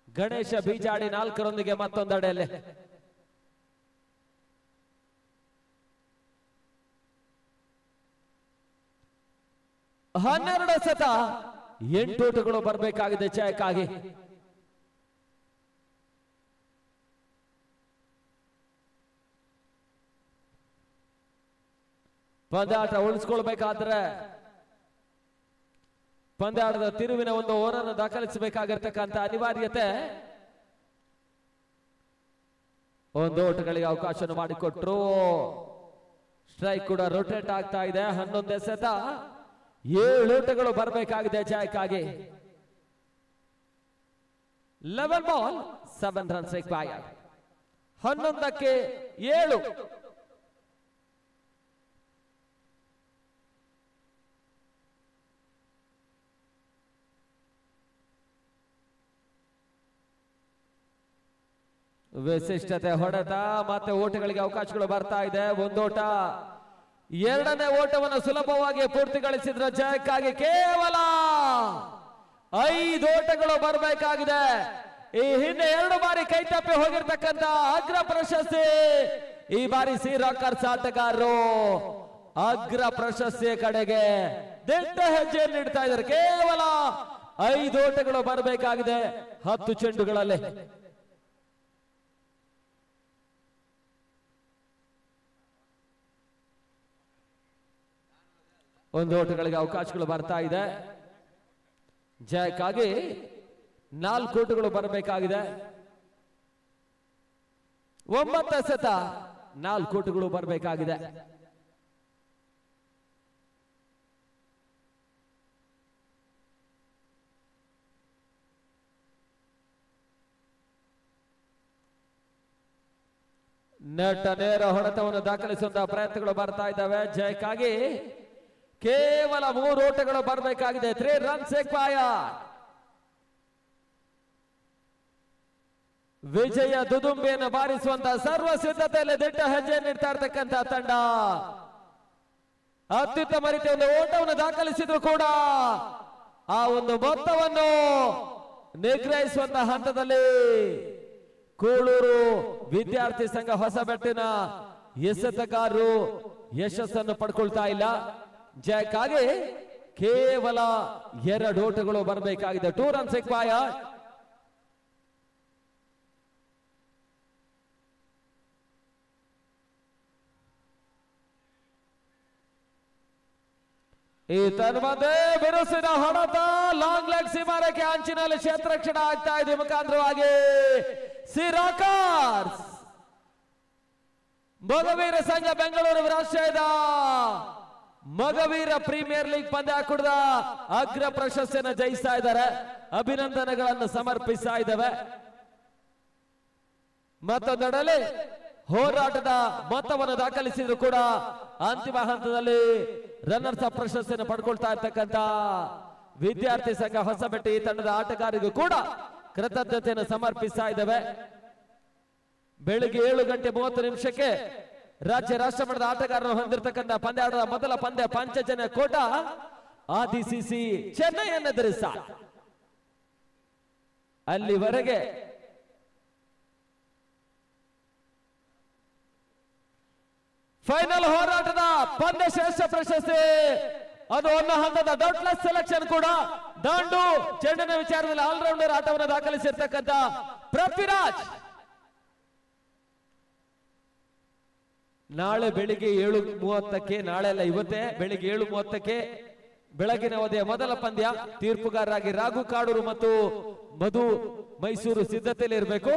ಗಣೇಶ ಬೀಜಾಡಿ 4ರೊಂದಿಗೆ ಮತ್ತೊಂದೆಡೆಯಲ್ಲಿ. ಹನ್ನೆರಡು ಎಸೆತ 8 ಓಟಗಳು ಬರಬೇಕಾಗಿದೆ ಜಯಕ್ಕಾಗಿ. ಪಂದ್ಯಾಟ ಉಳಿಸ್ಕೊಳ್ಬೇಕಾದ್ರೆ ಪಂದ್ಯಾಟದ ತಿರುವಿನ ಒಂದು ಓವರನ್ನು ದಾಖಲಿಸಬೇಕಾಗಿರ್ತಕ್ಕಂಥ ಅನಿವಾರ್ಯತೆ. ಒಂದು ಓಟಗಳಿಗೆ ಅವಕಾಶವನ್ನು ಮಾಡಿಕೊಟ್ರು. ಸ್ಟ್ರೈಕ್ ಕೂಡ ರೊಟೇಟ್ ಆಗ್ತಾ ಇದೆ. 11 ಎಸೆತ 7 ಓಟಗಳು ಬರಬೇಕಾಗಿದೆ ಜಯಕ್ಕಾಗಿ. 11 ಬಾಲ್ 7 ರನ್ಸ್ ರಿಕ್ವೈರ್ಡ್. 11ಕ್ಕೆ 7. ವಿಶಿಷ್ಟತೆ ಹೊಡೆತ ಮತ್ತೆ ಓಟಗಳಿಗೆ ಅವಕಾಶಗಳು ಬರ್ತಾ ಇದೆ. ಒಂದೋಟ, ಎರಡನೇ ಓಟವನ್ನು ಸುಲಭವಾಗಿ ಪೂರ್ತಿಗೊಳಿಸಿದ್ರ ಜಯಕ್ಕಾಗಿ ಕೇವಲ 5 ಓಟಗಳು ಬರಬೇಕಾಗಿದೆ. ಈ ಹಿಂದೆ 2 ಬಾರಿ ಕೈತಪ್ಪಿ ಹೋಗಿರ್ತಕ್ಕಂಥ ಅಗ್ರ ಪ್ರಶಸ್ತಿ ಈ ಬಾರಿ ಸಿ ರಾಕರ್ಸ್ ಆಟಗಾರರು ಅಗ್ರ ಪ್ರಶಸ್ತಿಯ ಕಡೆಗೆ ದಿಟ್ಟ ಹೆಜ್ಜೆಯನ್ನು ನೀಡ್ತಾ ಇದ್ದಾರೆ. ಕೇವಲ 5 ಓಟಗಳು ಬರಬೇಕಾಗಿದೆ 10 ಚೆಂಡುಗಳಲ್ಲಿ. ಒಂದು ಓಟಗಳಿಗೆ ಅವಕಾಶಗಳು ಬರ್ತಾ ಇದೆ ಜಯಕ್ಕಾಗಿ. 4 ಓಟಗಳು ಬರಬೇಕಾಗಿದೆ. 9 ಎಸೆತ 4 ಓಟಗಳು ಬರಬೇಕಾಗಿದೆ. ನೆಟ್ಟ ನೇರ ಹೊಡೆತವನ್ನು ದಾಖಲಿಸುವಂತಹ ಪ್ರಯತ್ನಗಳು ಬರ್ತಾ ಇದ್ದಾವೆ ಜಯಕ್ಕಾಗಿ. ಕೇವಲ 3 ಓಟಗಳು ಬರಬೇಕಾಗಿದೆ. 3 ರನ್ಸ್ ರಿಕ್ವೈರ್ಡ್. ವಿಜಯ ದುದುಂಬಿಯನ್ನು ಬಾರಿಸುವಂತಹ ಸರ್ವ ಸಿದ್ಧತೆಯಲ್ಲಿ ದಿಟ್ಟ ಹೆಜ್ಜೆ ನೀಡ್ತಾ ಇರ್ತಕ್ಕಂಥ ತಂಡ ಅತ್ಯುತ್ತಮ ರೀತಿಯ ಒಂದು ಓಟವನ್ನು ದಾಖಲಿಸಿದ್ರು ಕೂಡ ಆ ಒಂದು ಮೊತ್ತವನ್ನು ನಿಗ್ರಹಿಸುವಂತಹ ಹಂತದಲ್ಲಿ ಕೂಳೂರು ವಿದ್ಯಾರ್ಥಿ ಸಂಘ ಹೊಸಬೆಟ್ಟಿನ ಎಸೆತಗಾರರು ಯಶಸ್ಸನ್ನು ಪಡ್ಕೊಳ್ತಾ ಇಲ್ಲ. ಜಯಕ್ಕಾಗಿ ಕೇವಲ 2 ಓಟಗಳು ಬರಬೇಕಾಗಿದೆ. 2 ರನ್ಸ್ ರಿಕ್ವೈರ್ಡ್. ಈ ತನ್ಮಧ್ಯೆ ಬಿರುಸಿನ ಹೊಡೆತ, ಲಾಂಗ್ ಲೆಗ್ ಸೀಮಾರೇಖೆ ಅಂಚಿನಲ್ಲಿ ಕ್ಷೇತ್ರಕ್ಷಣ ಆಗ್ತಾ ಇದೆ. ಮುಖಾಂತರವಾಗಿ ಸಿ ರಾಕರ್ಸ್ ಮಗವೀರ ಸಂಘ ಬೆಂಗಳೂರು ರಾಷ್ಟ್ರೀಯದ ಮಗವೀರ ಪ್ರೀಮಿಯರ್ ಲೀಗ್ ಪಂದ್ಯ ಕುಡಿದ ಅಗ್ರ ಪ್ರಶಸ್ತಿಯನ್ನು ಜಯಿಸ್ತಾ ಇದ್ದಾರೆ. ಅಭಿನಂದನೆಗಳನ್ನು ಸಮರ್ಪಿಸ್ತಾ ಇದ್ದೇವೆ. ಮತ್ತೊಂದೆಡೆಯಲ್ಲಿ ಹೋರಾಟದ ಮೊತ್ತವನ್ನು ದಾಖಲಿಸಿದ್ರು ಕೂಡ ಅಂತಿಮ ಹಂತದಲ್ಲಿ ರನ್ನರ್ಸ್ ಅಪ್ ಪ್ರಶಸ್ತಿಯನ್ನು ಪಡ್ಕೊಳ್ತಾ ಇರ್ತಕ್ಕಂಥ ವಿದ್ಯಾರ್ಥಿ ಸಂಘ ಹೊಸಬೆಟ್ಟಿ ಈ ತಂಡದ ಆಟಗಾರರಿಗೂ ಕೂಡ ಕೃತಜ್ಞತೆಯನ್ನು ಸಮರ್ಪಿಸ್ತಾ ಇದ್ದೇವೆ. ಬೆಳಿಗ್ಗೆ 7:30 ರಾಜ್ಯ ರಾಷ್ಟ್ರಮಟ್ಟದ ಆಟಗಾರರು ಹೊಂದಿರತಕ್ಕಂಥ ಪಂದ್ಯಾಟದ ಮೊದಲ ಪಂದ್ಯ ಪಂಚಜನ್ಯ ಕೋಟ ಆದಿಸಿಸಿ ಚೆನ್ನೈಯನ್ನು ಎದುರಿಸ ಅಲ್ಲಿವರೆಗೆ ಫೈನಲ್ ಹೋರಾಟದ ಪಂದ್ಯ ಶ್ರೇಷ್ಠ ಪ್ರಶಸ್ತಿ ಅದು ಒಂದು ಹಂತದ ಡೌಟ್ಲೆಸ್ ಸೆಲೆಕ್ಷನ್ ಕೂಡ ದಾಂಡು ಚೆಂಡಿನ ವಿಚಾರದಲ್ಲಿ ಆಲ್ರೌಂಡರ್ ಆಟವನ್ನು ದಾಖಲಿಸಿರ್ತಕ್ಕಂಥ ಪೃಥ್ವಿರಾಜ್ ನಾಳೆ ಬೆಳಿಗ್ಗೆ 7:30 ನಾಳೆ ಅಲ್ಲ ಇವತ್ತೇ ಬೆಳಿಗ್ಗೆ 7:30 ಬೆಳಗಿನ ಅವಧಿಯ ಮೊದಲ ಪಂದ್ಯ. ತೀರ್ಪುಗಾರರಾಗಿ ರಾಘು ಕಾಡೂರು ಮತ್ತು ಮಧು ಮೈಸೂರು ಸಿದ್ಧತೆಯಲ್ಲಿ ಇರಬೇಕು.